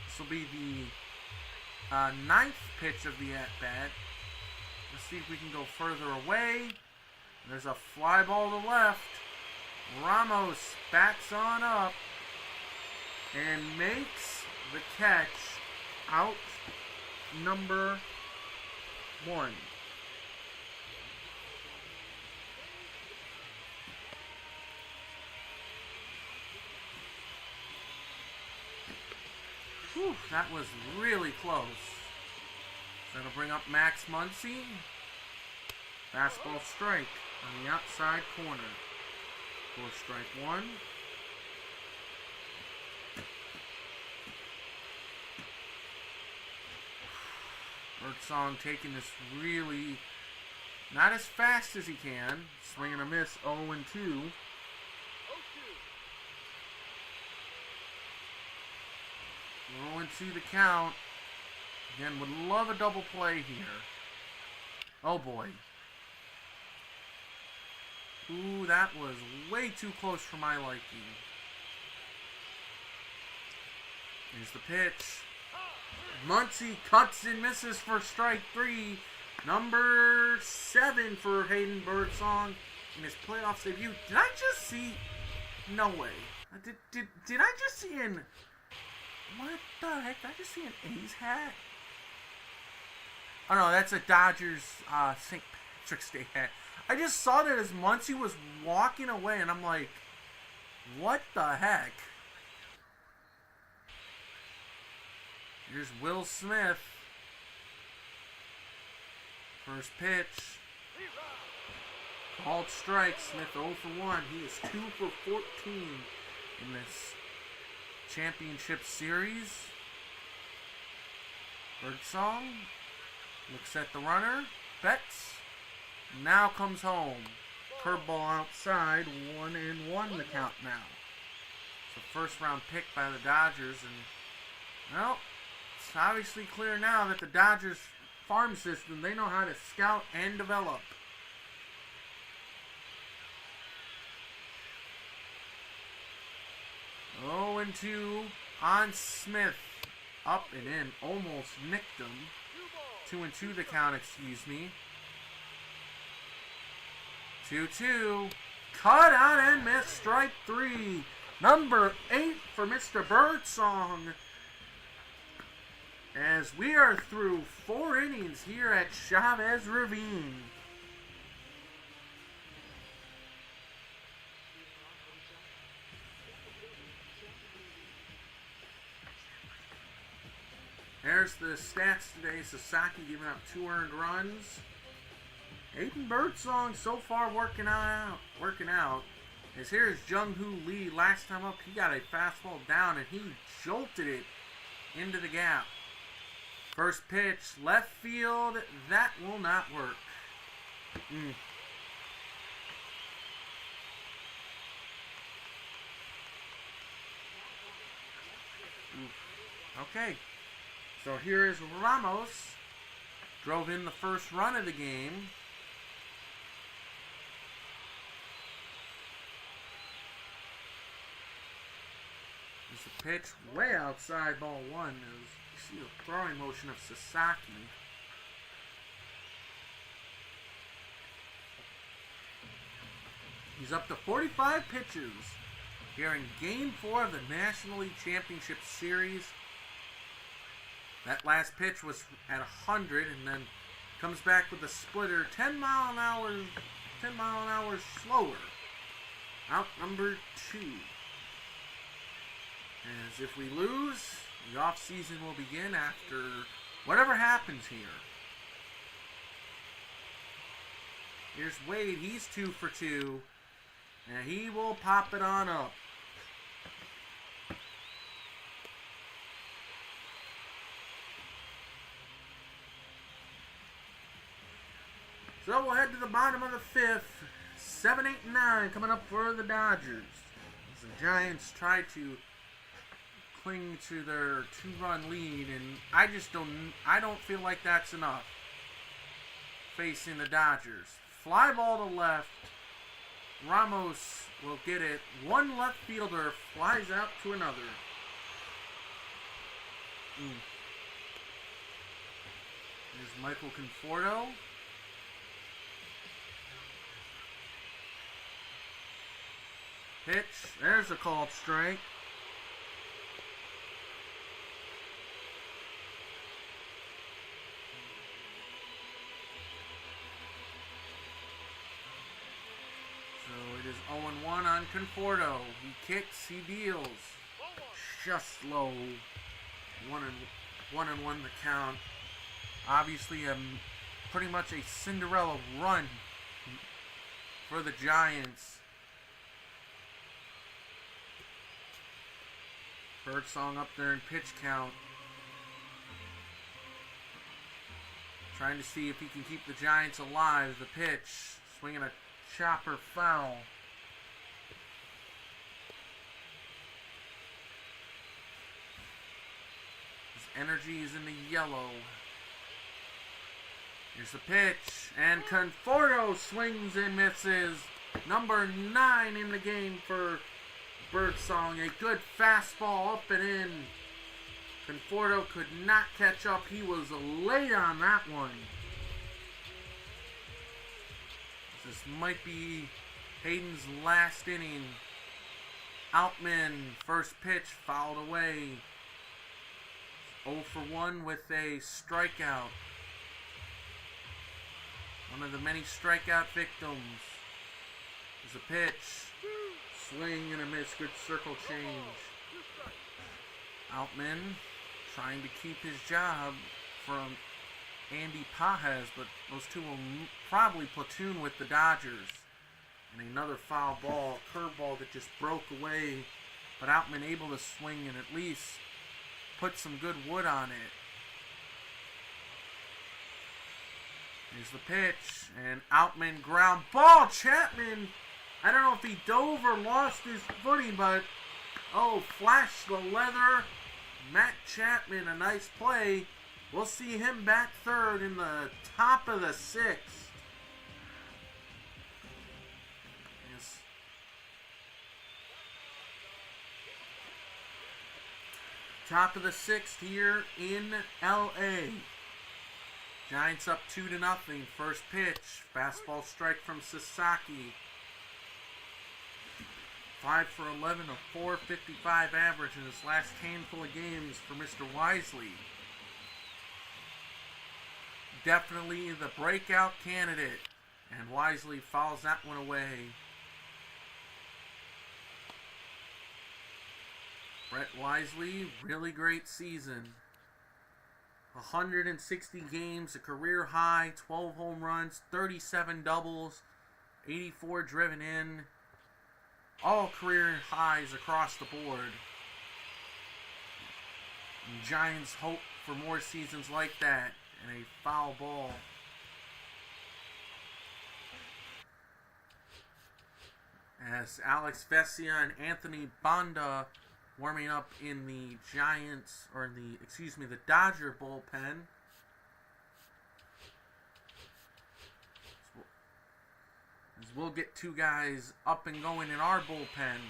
This will be the ninth pitch of the at-bat. Let's see if we can go further away. There's a fly ball to left. Ramos backs on up and makes the catch. Out number 1. Whew, that was really close. That'll bring up Max Muncy. Fastball strike on the outside corner. 4-1. Birdsong taking this really not as fast as he can. Swing and a miss, 0-2. 0-2 the count. Again, would love a double play here. Oh boy. Ooh, that was way too close for my liking. Here's the pitch. Muncy cuts and misses for strike 3. Number 7 for Hayden Birdsong in his playoffs debut. Did I just see? No way. Did I just see an? What the heck? Did I just see an A's hat? Oh no, that's a Dodgers St. Patrick's Day hat. I just saw that as Muncy was walking away, and I'm like, what the heck? Here's Will Smith. First pitch. Called strike. Smith 0 for 1. He is 2 for 14 in this championship series. Birdsong looks at the runner. Betts. Now comes home. Curveball outside. 1-1 the count now. It's a first-round pick by the Dodgers, and, well, it's obviously clear now that the Dodgers farm system, they know how to scout and develop. Oh, and 2 on Smith. Up and in. Almost nicked him. 2-2 the count, excuse me. 2-2. Cut out and missed. Strike 3. Number 8 for Mr. Birdsong. As we are through 4 innings here at Chavez Ravine. There's the stats today. Sasaki giving up 2 earned runs. Aiden Birdsong so far working out. As here's Jung-Hoo Lee. Last time up, he got a fastball down and he jolted it into the gap. First pitch, left field. That will not work. Okay. So here is Ramos. Drove in the first run of the game. There's a pitch way outside ball 1. You see the throwing motion of Sasaki. He's up to 45 pitches here in Game 4 of the National League Championship Series. That last pitch was at 100 and then comes back with a splitter 10 mile an hour slower. Out number 2. As if we lose, the off season will begin after whatever happens here. Here's Wade, he's 2 for 2. And he will pop it on up. So we'll head to the bottom of the 5th. 7, 8, 9 coming up for the Dodgers. As the Giants try to cling to their 2-run lead, and I don't feel like that's enough. Facing the Dodgers. Fly ball to left. Ramos will get it. One left fielder flies out to another. There's Michael Conforto. Pitch. There's a called strike. So it is 0-1 on Conforto. He kicks, he deals. Just low. 1-1 the count. Obviously, pretty much a Cinderella run for the Giants. Birdsong up there in pitch count. Trying to see if he can keep the Giants alive. The pitch. Swinging a chopper foul. His energy is in the yellow. Here's the pitch. And Conforto swings and misses. Number 9 in the game for Birdsong. A good fastball up and in. Conforto could not catch up. He was late on that one. This might be Hayden's last inning. Outman, first pitch, fouled away. 0 for 1 with a strikeout. One of the many strikeout victims. There's a pitch. Swing and a miss. Good circle change. Outman trying to keep his job from Andy Pajes, but those two will probably platoon with the Dodgers. And another foul ball, curveball that just broke away, but Outman able to swing and at least put some good wood on it. Here's the pitch, and Outman ground ball. Chapman, I don't know if he dove or lost his footing, but Oh, flash the leather. Matt Chapman, a nice play. We'll see him bat third in the top of the sixth. Yes. Top of the sixth here in LA. Giants up 2-0. First pitch. Fastball strike from Sasaki. 5 for 11, a .455 average in his last handful of games for Mr. Wisely. Definitely the breakout candidate. And Wisely fouls that one away. Brett Wisely, really great season. 160 games, a career high, 12 home runs, 37 doubles, 84 driven in. All career highs across the board. And Giants hope for more seasons like that. And a foul ball. As Alex Vesia and Anthony Banda warming up in the Giants, or in the Dodger bullpen. As we'll get two guys up and going in our bullpen.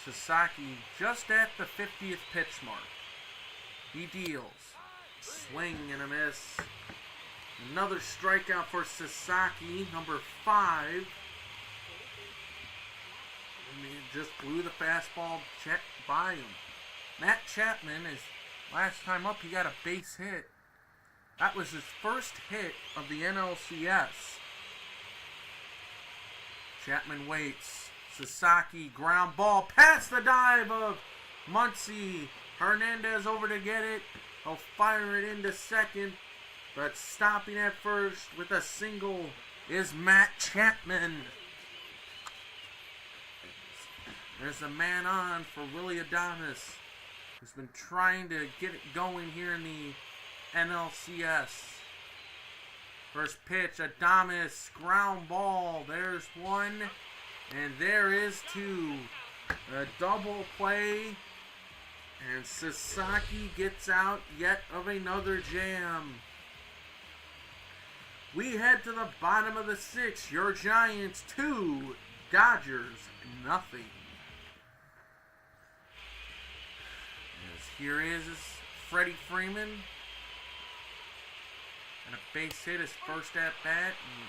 Sasaki just at the 50th pitch mark. He deals. Swing and a miss. Another strikeout for Sasaki, number 5. And he just blew the fastball check by him. Matt Chapman, his last time up, he got a base hit. That was his first hit of the NLCS. Chapman waits. Sasaki, ground ball, past the dive of Muncy. Hernandez over to get it. He'll fire it into second. But stopping at first with a single is Matt Chapman. There's a man on for Willie Adames, who's been trying to get it going here in the NLCS. First pitch, Adames, ground ball. There's one, and there is two. A double play, and Sasaki gets out yet of another jam. We head to the bottom of the 6th. Your Giants 2, Dodgers nothing. As here is Freddie Freeman. And a base hit his first at-bat and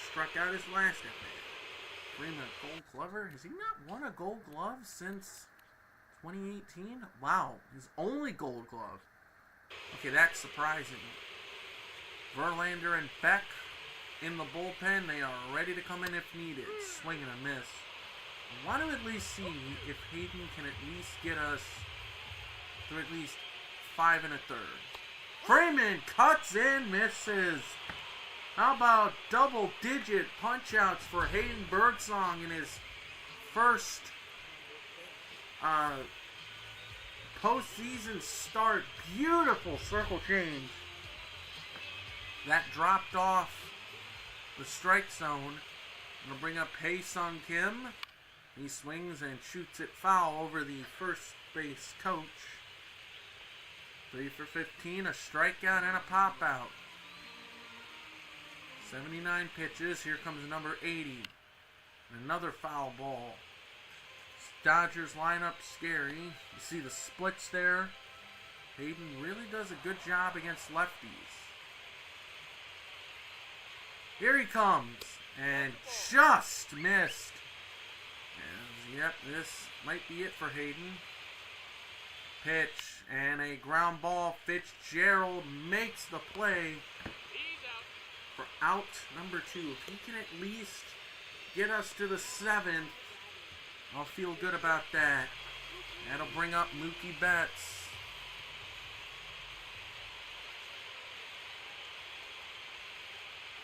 struck out his last at-bat. Freeman, a Gold Glover. Has he not won a Gold Glove since 2018? Wow, his only Gold Glove. Okay, that's surprising. Verlander and Beck in the bullpen. They are ready to come in if needed. Swing and a miss. I want to at least see if Hayden can at least get us to at least 5 1/3. Freeman cuts in, misses. How about double-digit punch-outs for Hayden Birdsong in his first postseason start? Beautiful circle change. That dropped off the strike zone. Going to bring up Hae-Sung Kim. He swings and shoots it foul over the first base coach. 3 for 15, a strikeout and a pop out. 79 pitches. Here comes number 80. And another foul ball. Dodgers lineup scary. You see the splits there. Hayden really does a good job against lefties. Here he comes. And just missed. And, yep, this might be it for Hayden. Pitch and a ground ball. Fitzgerald makes the play for out number 2. If he can at least get us to the 7th, I'll feel good about that. That'll bring up Mookie Betts.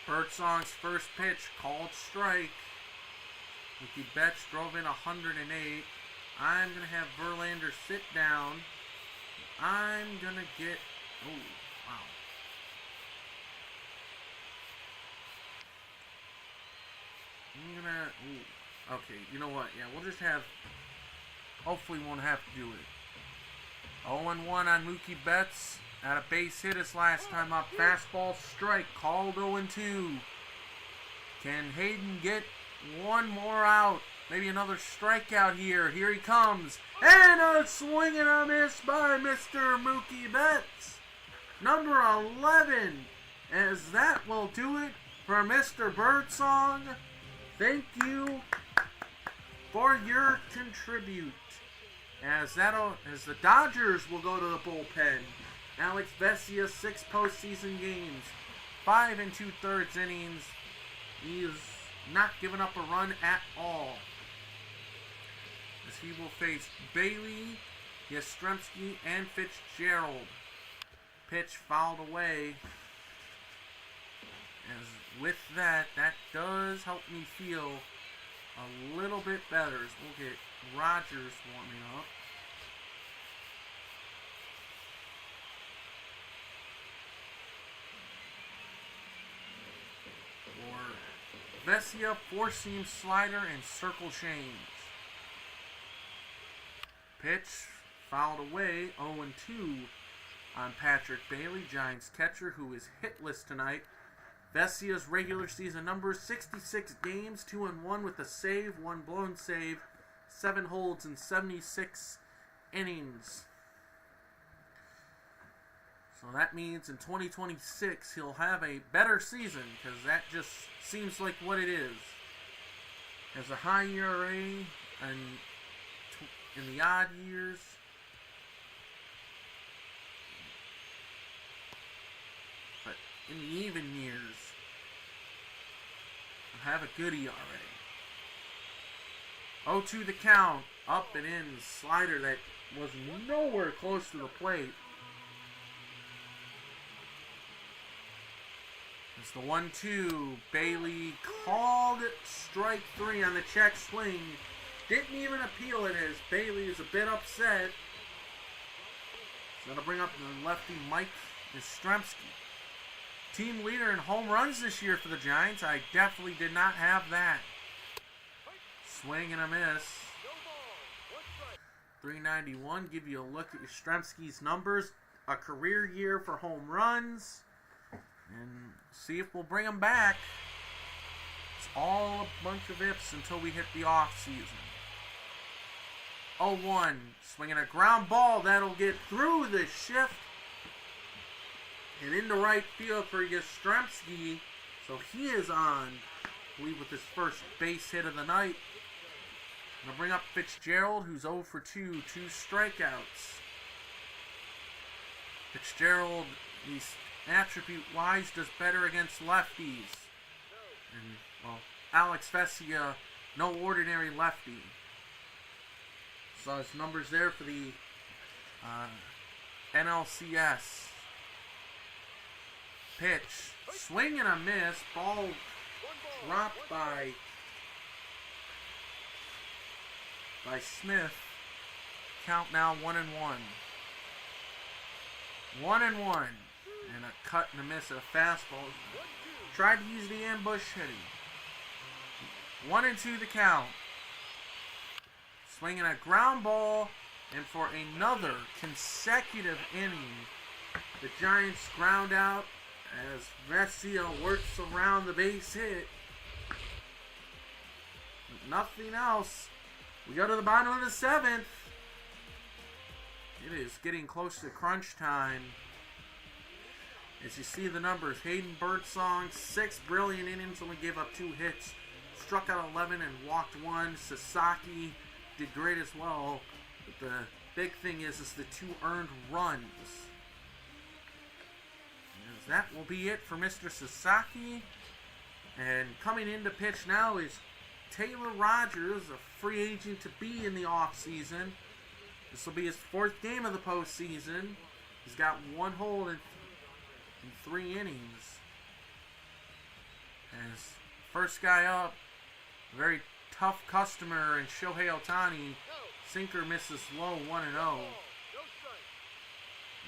Birdsong's first pitch called strike. Mookie Betts drove in 108. I'm going to have Verlander sit down. I'm going to get... Oh, wow. I'm going to... Okay, you know what? Yeah, we'll just have... Hopefully we won't have to do it. 0-1 on Mookie Betts. Had a base hit his last time up. Fastball strike. Called 0-2. Can Hayden get one more out? Maybe another strikeout here. Here he comes. And a swing and a miss by Mr. Mookie Betts. Number 11. As that will do it for Mr. Birdsong. Thank you for your contribute. As the Dodgers will go to the bullpen. Alex Vesia, 6 postseason games, 5 2/3 innings. He is not giving up a run at all. As he will face Bailey, Yastrzemski, and Fitzgerald. Pitch fouled away. As with that does help me feel a little bit better. As we'll get Rogers warming up. For Vesia, 4-seam slider and circle change. Pitch fouled away, 0-2 on Patrick Bailey, Giants catcher, who is hitless tonight. Vesia's regular season numbers: 66 games, 2-1 with a save, 1 blown save, 7 holds in 76 innings. So that means in 2026 he'll have a better season, because that just seems like what it is. Has a high ERA and in the odd years. But in the even years, he'll have a good ERA. 0-2 the count. Up and in. Slider that was nowhere close to the plate. It's the 1-2. Bailey called strike 3 on the check swing. Didn't even appeal it, as Bailey is a bit upset. So that'll bring up the lefty Mike Yastrzemski. Team leader in home runs this year for the Giants. I definitely did not have that. Swing and a miss. 391. Give you a look at Yastrzemski's numbers. A career year for home runs. And see if we'll bring him back. It's all a bunch of ifs until we hit the off season. 0-1. Swinging a ground ball. That'll get through the shift. And into right field for Yastrzemski. So he is on, I believe, with his first base hit of the night. Going to bring up Fitzgerald, who's 0 for 2. 2 strikeouts. Fitzgerald, he's attribute-wise, does better against lefties. And, well, Alex Vesia, no ordinary lefty. So his numbers there for the NLCS. Pitch. Swing and a miss. Ball dropped by Smith. Count now 1-1. 1-1. And a cut and a miss at a fastball. Tried to use the ambush hitting. 1-2 the count. Swinging a ground ball. And for another consecutive inning, the Giants ground out as Vesia works around the base hit. Nothing else. We go to the bottom of the 7th. It is getting close to crunch time. As you see the numbers, Hayden Birdsong, 6 brilliant innings, only gave up 2 hits. Struck out 11 and walked 1. Sasaki did great as well. But the big thing is the 2 earned runs. As that will be it for Mr. Sasaki. And coming in to pitch now is Taylor Rogers, a free agent to be in the offseason. This will be his 4th game of the postseason. He's got 1 hole in 3 innings. As first guy up, a very tough customer in Shohei Ohtani. Sinker misses low, 1-0.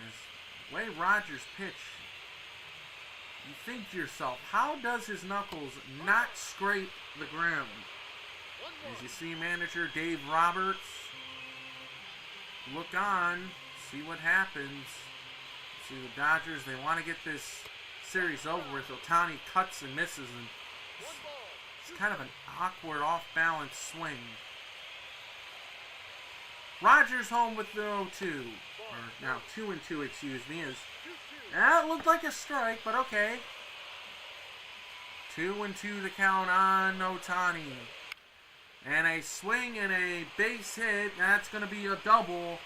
As the way Rogers pitch, you think to yourself, how does his knuckles not scrape the ground? As you see manager Dave Roberts look on, see what happens. See the Dodgers, they want to get this series over with. Ohtani cuts and misses, and it's kind of an awkward off-balance swing. Rogers home with the 0-2. Or now 2-2, excuse me. That looked like a strike, but okay. 2-2 the count on Ohtani. And a swing and a base hit. That's going to be a double.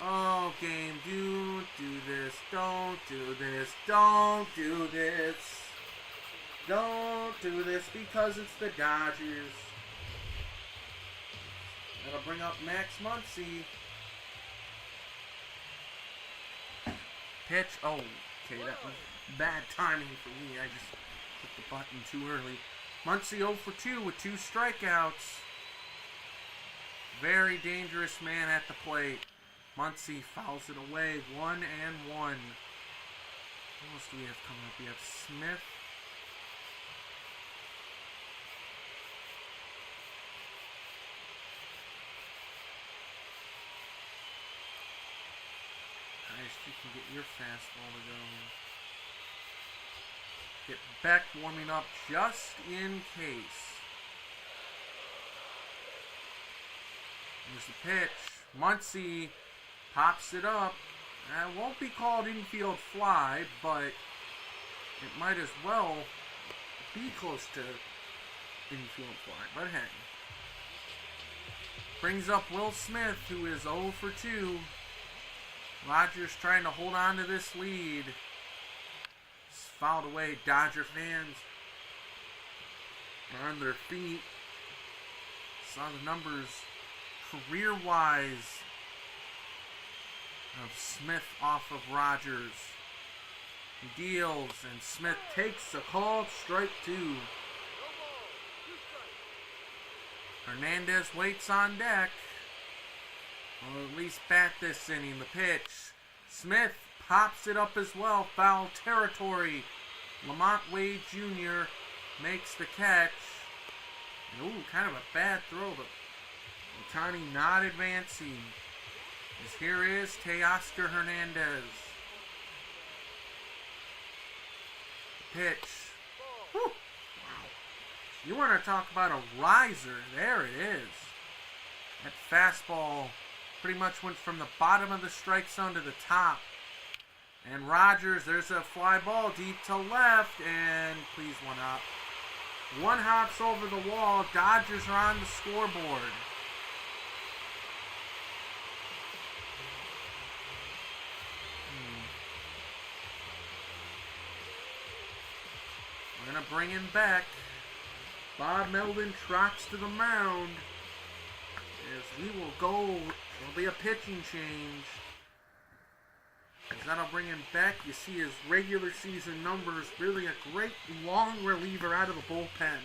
Oh, game, don't do this. Don't do this. Don't do this. Don't do this because it's the Dodgers. That'll bring up Max Muncy. Pitch. Oh, okay, that was bad timing for me. I just hit the button too early. Muncy 0 for 2 with 2 strikeouts. Very dangerous man at the plate. Muncy fouls it away. 1-1. Who else do we have coming up? We have Smith. Nice, you can get your fastball to go. Get Beck warming up just in case. Here's the pitch. Muncy pops it up. It won't be called infield fly, but it might as well be close to infield fly. But hey. Brings up Will Smith, who is 0 for 2. Rogers trying to hold on to this lead. It's fouled away. Dodger fans are on their feet. Saw the numbers career-wise of Smith off of Rogers. He deals, and Smith takes a called strike 2. Hernandez waits on deck. Well, at least bat this inning. The pitch. Smith pops it up as well. Foul territory. Lamont Wade Jr. makes the catch. And, ooh, kind of a bad throw, but Ohtani not advancing. As here is Teoscar Hernandez. Pitch. Whew. Wow. You want to talk about a riser. There it is. That fastball pretty much went from the bottom of the strike zone to the top. And Rogers, there's a fly ball deep to left, and please one up. One hops over the wall. Dodgers are on the scoreboard. We're going to bring him back. Bob Melvin trots to the mound. As he will go, there'll be a pitching change. As that'll bring him back. You see his regular season numbers. Really a great long reliever out of the bullpen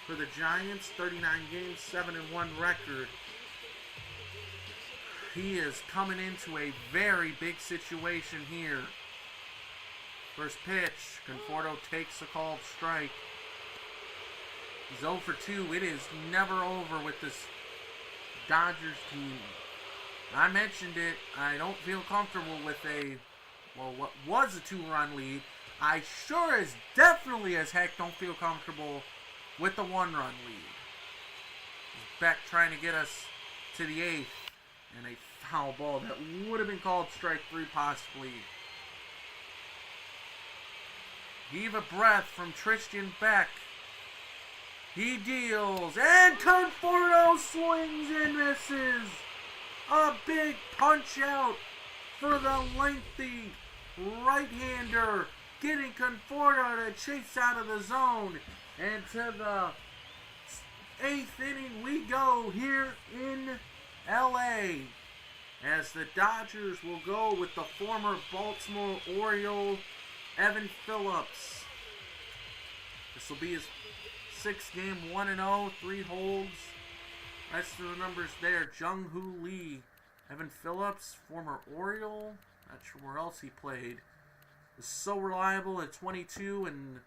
for the Giants. 39 games, 7-1 record. He is coming into a very big situation here. First pitch, Conforto takes a called strike. He's 0 for 2. It is never over with this Dodgers team. I mentioned it. I don't feel comfortable with what was a 2-run lead. I sure as definitely as heck don't feel comfortable with the 1-run lead. Beck trying to get us to the 8th, and a foul ball that would have been called strike 3 possibly. Heave a breath from Tristan Beck. He deals, and Conforto swings and misses. A big punch out for the lengthy right-hander, getting Conforto to chase out of the zone. And to the 8th inning we go here in LA, as the Dodgers will go with the former Baltimore Oriole Evan Phillips. This will be his 6th game, 1-0, 3 holds. Rest of the numbers there. Jung-Hoo Lee, Evan Phillips, former Oriole. Not sure where else he played. Was so reliable at 22 and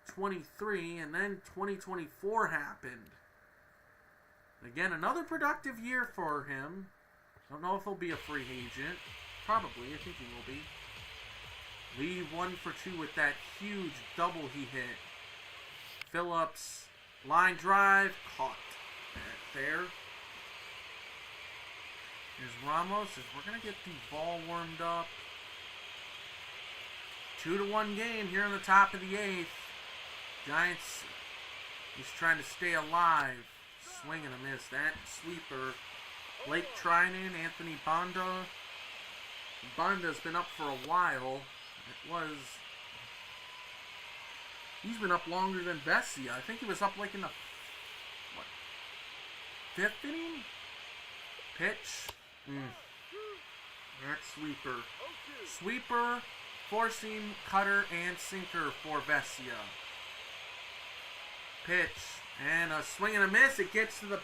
23, and then 2024 happened. Again, another productive year for him. Don't know if he'll be a free agent. Probably. I think he will be. Lee 1 for 2 with that huge double he hit. Phillips, line drive, caught. There. Here's Ramos. We're going to get the ball warmed up. 2-1 game here in the top of the 8th. Giants, he's trying to stay alive. Swing and a miss. That sweeper. Blake Trinan, Anthony Banda. Banda's been up for a while. He's been up longer than Vesia. I think he was up like in the 5th inning? Pitch. That sweeper. Sweeper, forcing, cutter, and sinker for Vesia. Pitch. And a swing and a miss. It gets to the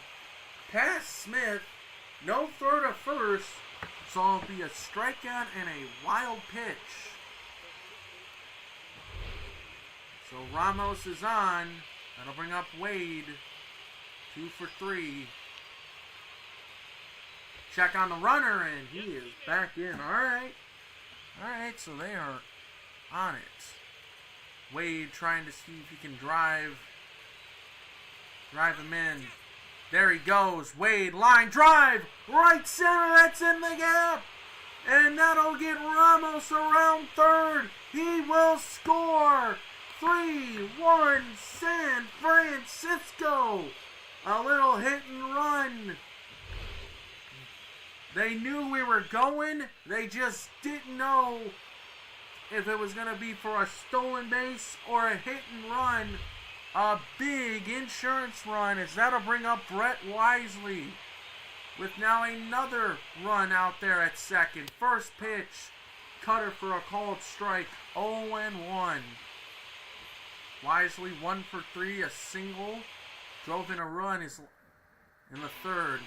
pass Smith. No throw to first. So it'll be a strikeout and a wild pitch. So Ramos is on. That'll bring up Wade. 2 for 3. Check on the runner, and he is back in. Alright. Alright, so they are on it. Wade trying to see if he can drive him in. There he goes. Wade, line drive. Right center, that's in the gap. And that'll get Ramos around third. He will score. 3-1 San Francisco. A little hit and run. They knew we were going. They just didn't know if it was going to be for a stolen base or a hit and run. A big insurance run, as that'll bring up Brett Wisely with now another run out there at second. First pitch, cutter for a called strike, 0-1. Wisely 1 for 3, a single, drove in a run is in the third.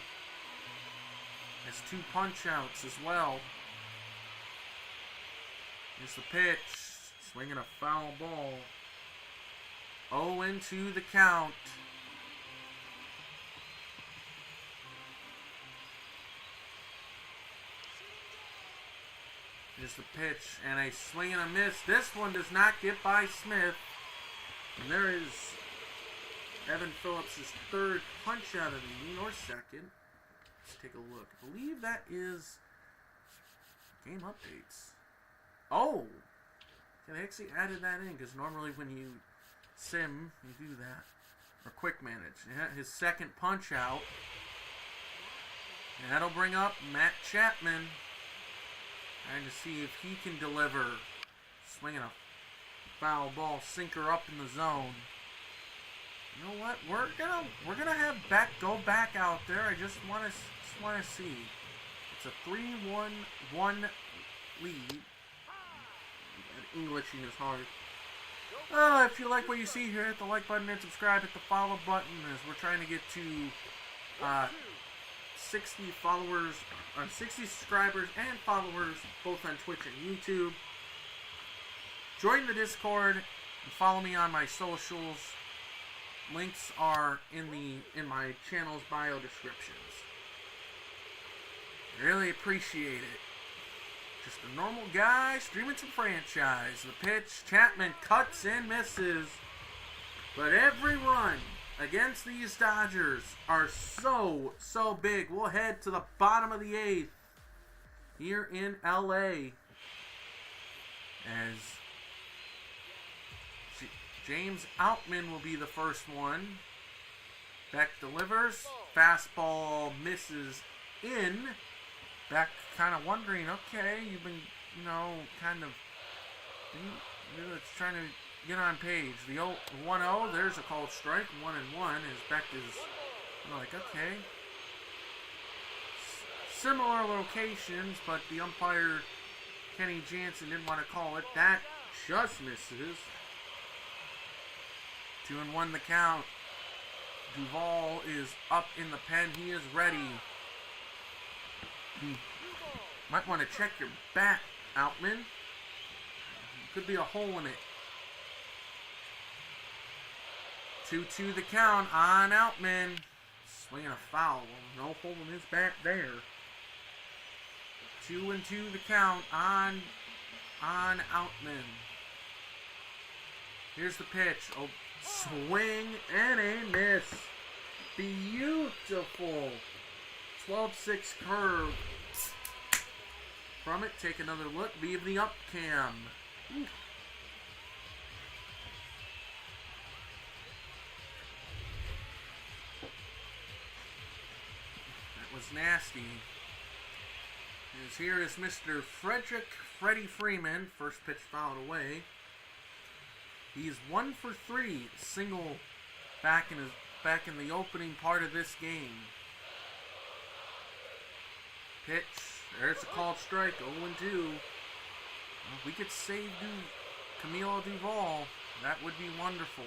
Has 2 punch outs as well. Here's the pitch, swinging a foul ball. 0-2 the count. Here's the pitch, and a swing and a miss. This one does not get by Smith. And there is Evan Phillips' third punch out of the inning, or second. Let's take a look. I believe that is game updates. Oh! They actually added that in, because normally when you sim, you do that. Or quick manage. His second punch out. And that'll bring up Matt Chapman. Trying to see if he can deliver. Swinging a foul ball, sinker up in the zone. You know what? We're gonna have go back out there. I just want to see. It's a 3-1 lead. Englishing is hard. If you like what you see here, hit the like button and subscribe. Hit the follow button, as we're trying to get to 60 followers, 60 subscribers and followers, both on Twitch and YouTube. Join the Discord and follow me on my socials. Links are in my channel's bio descriptions. Really appreciate it. Just a normal guy streaming some franchise. The pitch, Chapman cuts and misses. But every run against these Dodgers are so big. We'll head to the bottom of the 8th here in LA. As James Outman will be the first one. Beck delivers. Fastball misses in. Beck kind of wondering, okay, you've been, kind of trying to get on page. The 1-0, there's a called strike. 1-1 as Beck is like, okay. Similar locations, but the umpire, Kenny Jansen, didn't want to call it. That just misses. 2-1 the count. Duvall is up in the pen. He is ready. Might want to check your bat, Outman. Could be a hole in it. 2-2 the count on Outman. Swinging a foul. No holding his bat there. 2-2 the count on Outman. Here's the pitch. Oh, swing and a miss. Beautiful. 12-6 curve. From it, take another look. Via the up cam. Ooh. That was nasty. Here is Mr. Freddie Freeman. First pitch fouled away. He's 1 for 3, single back in the opening part of this game. Pitch. There's a called strike. 0-2. Well, if we could save Camilo Duvall, that would be wonderful.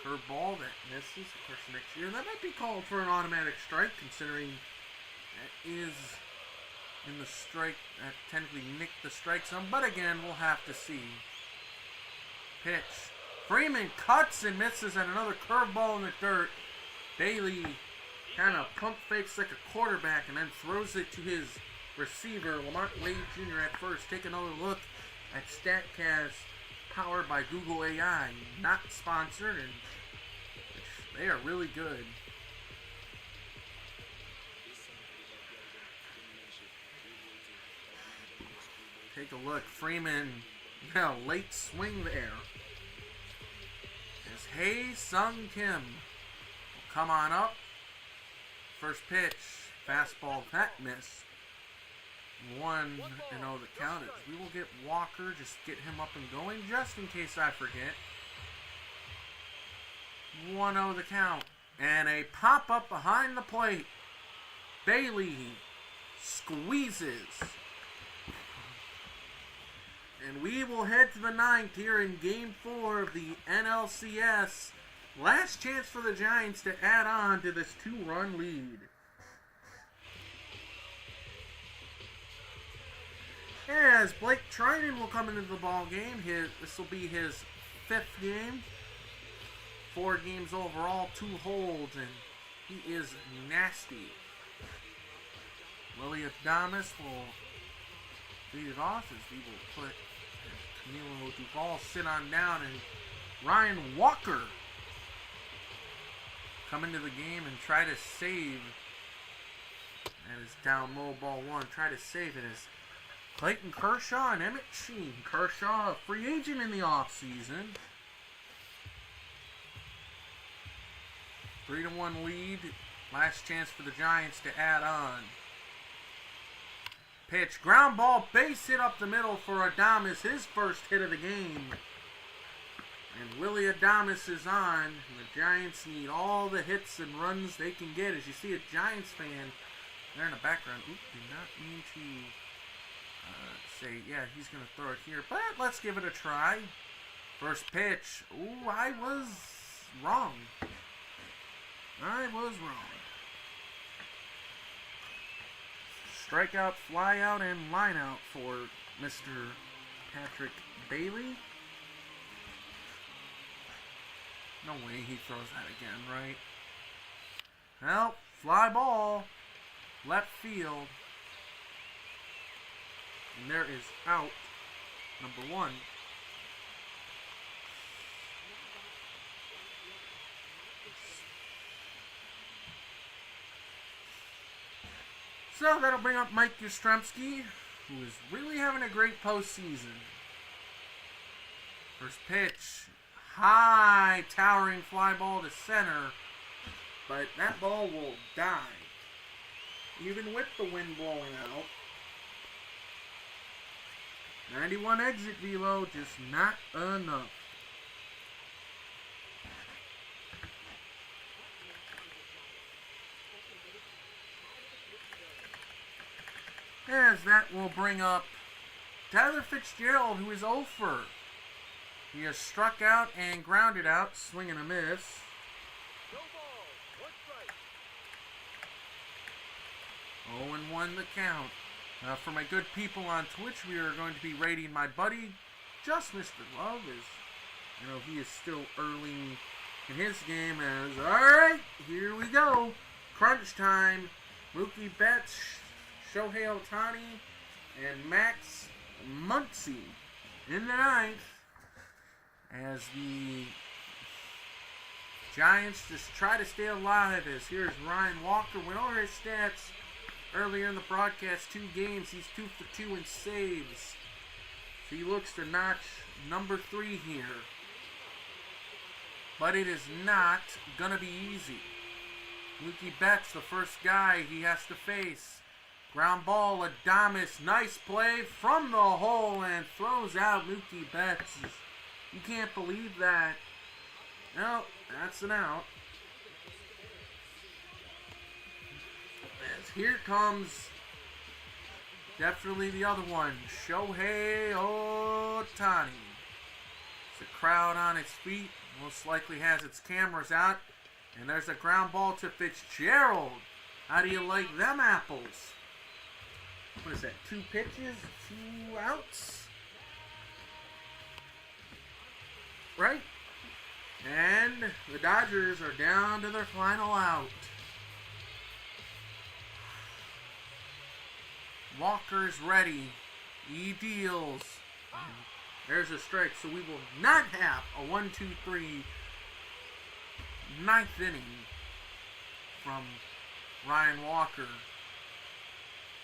Curveball that misses. Of course, next year that might be called for an automatic strike, considering that is in the strike, that technically nicked the strike zone. But again, we'll have to see. Pitch. Freeman cuts and misses at another curveball in the dirt. Bailey kind of pump fakes like a quarterback and then throws it to his receiver, Lamont Wade Jr. at first. Take another look at StatCast, powered by Google AI. Not sponsored, and they are really good. Take a look. Freeman, late swing there. As Hae-Sung Kim will come on up. First pitch, fastball, that miss. 1-0 the count is. We will get Walker, just get him up and going, just in case I forget. 1-0 the count. And a pop-up behind the plate. Bailey squeezes. And we will head to the 9th here in Game 4 of the NLCS. Last chance for the Giants to add on to this 2-run lead. As Blake Trinan will come into the ball game. This will be his 5th game. 4 games overall, 2 holds, and he is nasty. Willie Adames will lead it off as we will put Camilo Duvall sit on down, and Ryan Walker come into the game and try to save. That is down low, ball 1. Try to save it as Clayton Kershaw and Emmett Sheen. Kershaw, a free agent in the offseason. 3-1 lead. Last chance for the Giants to add on. Pitch, ground ball, base hit up the middle for Adames, his first hit of the game. And Willie Adames is on. The Giants need all the hits and runs they can get. As you see a Giants fan there in the background. Oop, did not mean to say, yeah, he's going to throw it here. But let's give it a try. First pitch. Ooh, I was wrong. Strikeout, flyout, and lineout for Mr. Patrick Bailey. No way he throws that again, right? Well, fly ball, left field. And there is out number 1. So that'll bring up Mike Yastrzemski, who is really having a great postseason. First pitch, high towering fly ball to center, but that ball will die, even with the wind blowing out. 91 exit velo, just not enough. As that will bring up Tyler Fitzgerald, who is 0 for. He has struck out and grounded out, swing and a miss. 0-1 the count. For my good people on Twitch, we are going to be rating my buddy, Just Mr. Love, as you know he is still early in his game as, alright, here we go. Crunch time. Mookie Betts, Shohei Ohtani, and Max Muncy in the ninth as the Giants just try to stay alive. As here's Ryan Walker. Went over his stats earlier in the broadcast. 2 games, he's 2 for 2 in saves. So he looks to notch number 3 here. But it is not going to be easy. Mookie Betts, the first guy he has to face. Ground ball, Adames. Nice play from the hole and throws out Mookie Betts. You can't believe that. No, that's an out. As here comes definitely the other one, Shohei Ohtani. The crowd on its feet most likely has its cameras out. And there's a ground ball to Fitzgerald. How do you like them apples? What is that, 2 pitches, 2 outs? Right? And the Dodgers are down to their final out. Walker's ready. He deals. There's a strike, so we will not have a 1-2-3 ninth inning from Ryan Walker.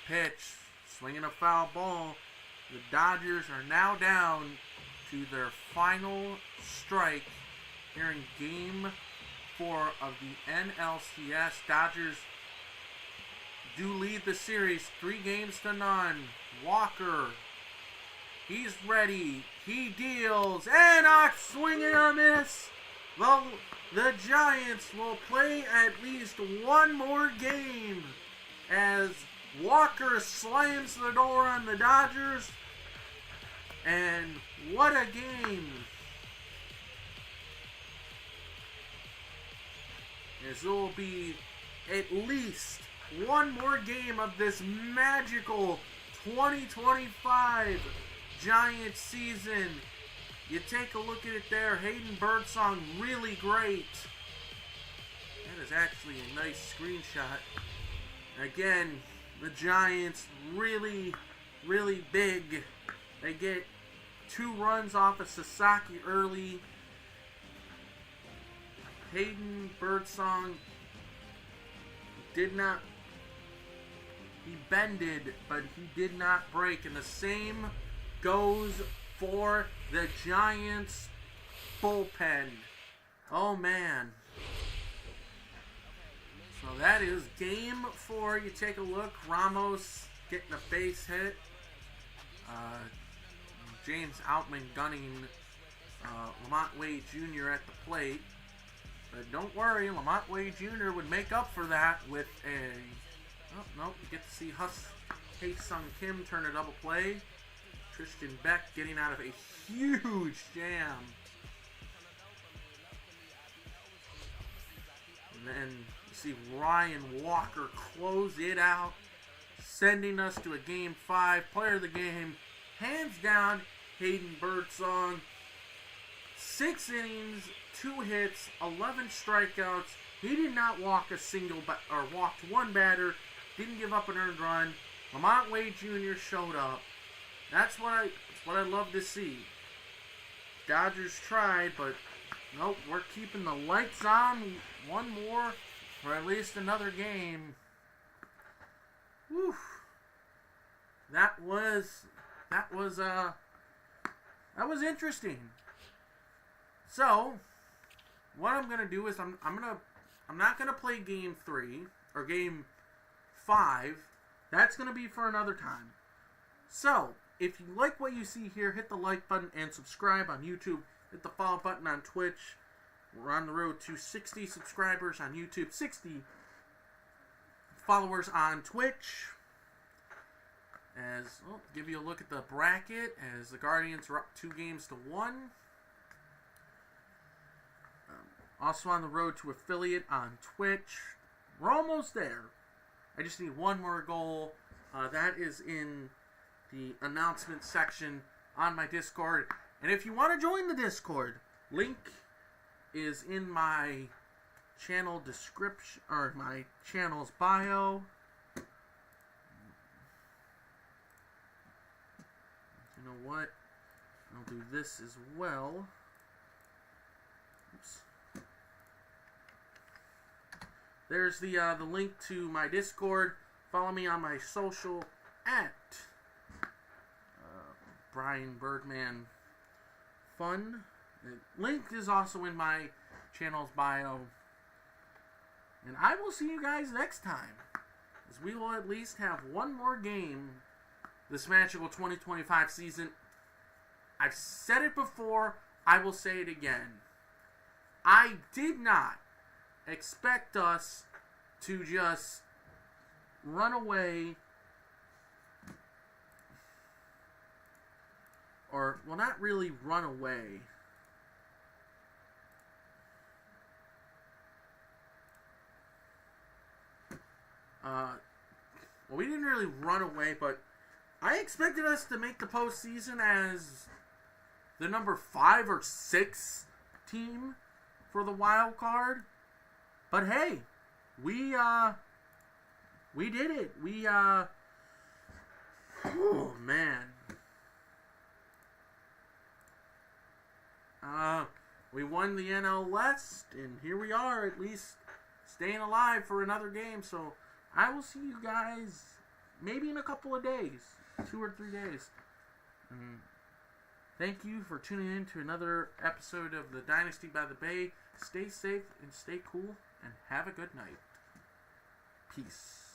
Pitch, swinging a foul ball. The Dodgers are now down to their final strike here in Game 4 of the NLCS. Dodgers do lead the series 3-0. Walker, he's ready. He deals, and a swing and a miss. The Giants will play at least one more game as Walker slams the door on the Dodgers. And what a game. As there will be at least one more game of this magical 2025 Giants season. You take a look at it there. Hayden Birdsong, really great. That is actually a nice screenshot. Again, the Giants really, really big. They get 2 runs off of Sasaki early. Hayden Birdsong did not, he bended, but he did not break. And the same goes for the Giants bullpen. Oh man. So that is Game 4. You take a look. Ramos getting a base hit. James Outman gunning Lamont Wade Jr. at the plate. But don't worry, Lamont Wade Jr. would make up for that with a... Oh, no, you get to see Hae-Sung Kim turn a double play. Tristan Beck getting out of a huge jam. And then you see Ryan Walker close it out, sending us to a Game 5. Player of the game, hands down, Hayden Birdsong. 6 innings, 2 hits, 11 strikeouts. He did not walk a single, or walked 1 batter. Didn't give up an earned run. Lamont Wade Jr. showed up. That's what I love to see. Dodgers tried, but nope, we're keeping the lights on. One more for at least another game. Whew. That was interesting. So, what I'm gonna do is I'm not gonna play Game 3 or Game 5. That's gonna be for another time. So, if you like what you see here, hit the like button and subscribe on YouTube. Hit the follow button on Twitch. We're on the road to 60 subscribers on YouTube, 60 followers on Twitch. As give you a look at the bracket as the Guardians are up 2-1. Also on the road to affiliate on Twitch. We're almost there. I just need one more goal. That is in the announcement section on my Discord. And if you want to join the Discord, link is in my channel description, or my channel's bio. You know what? I'll do this as well. Oops. There's the link to my Discord. Follow me on my social at Brian Birdman Fun. The link is also in my channel's bio. And I will see you guys next time, as we will at least have one more game this magical 2025 season. I've said it before, I will say it again. I did not expect us to just run away, or, well, not really run away. Well, we didn't really run away, but I expected us to make the postseason as the number 5 or 6 team for the wild card. But hey, we did it. Oh man. We won the NL West, and here we are, at least staying alive for another game. So I will see you guys maybe in a couple of days, 2 or 3 days. Thank you for tuning in to another episode of the Dynasty by the Bay. Stay safe and stay cool, and have a good night. Peace.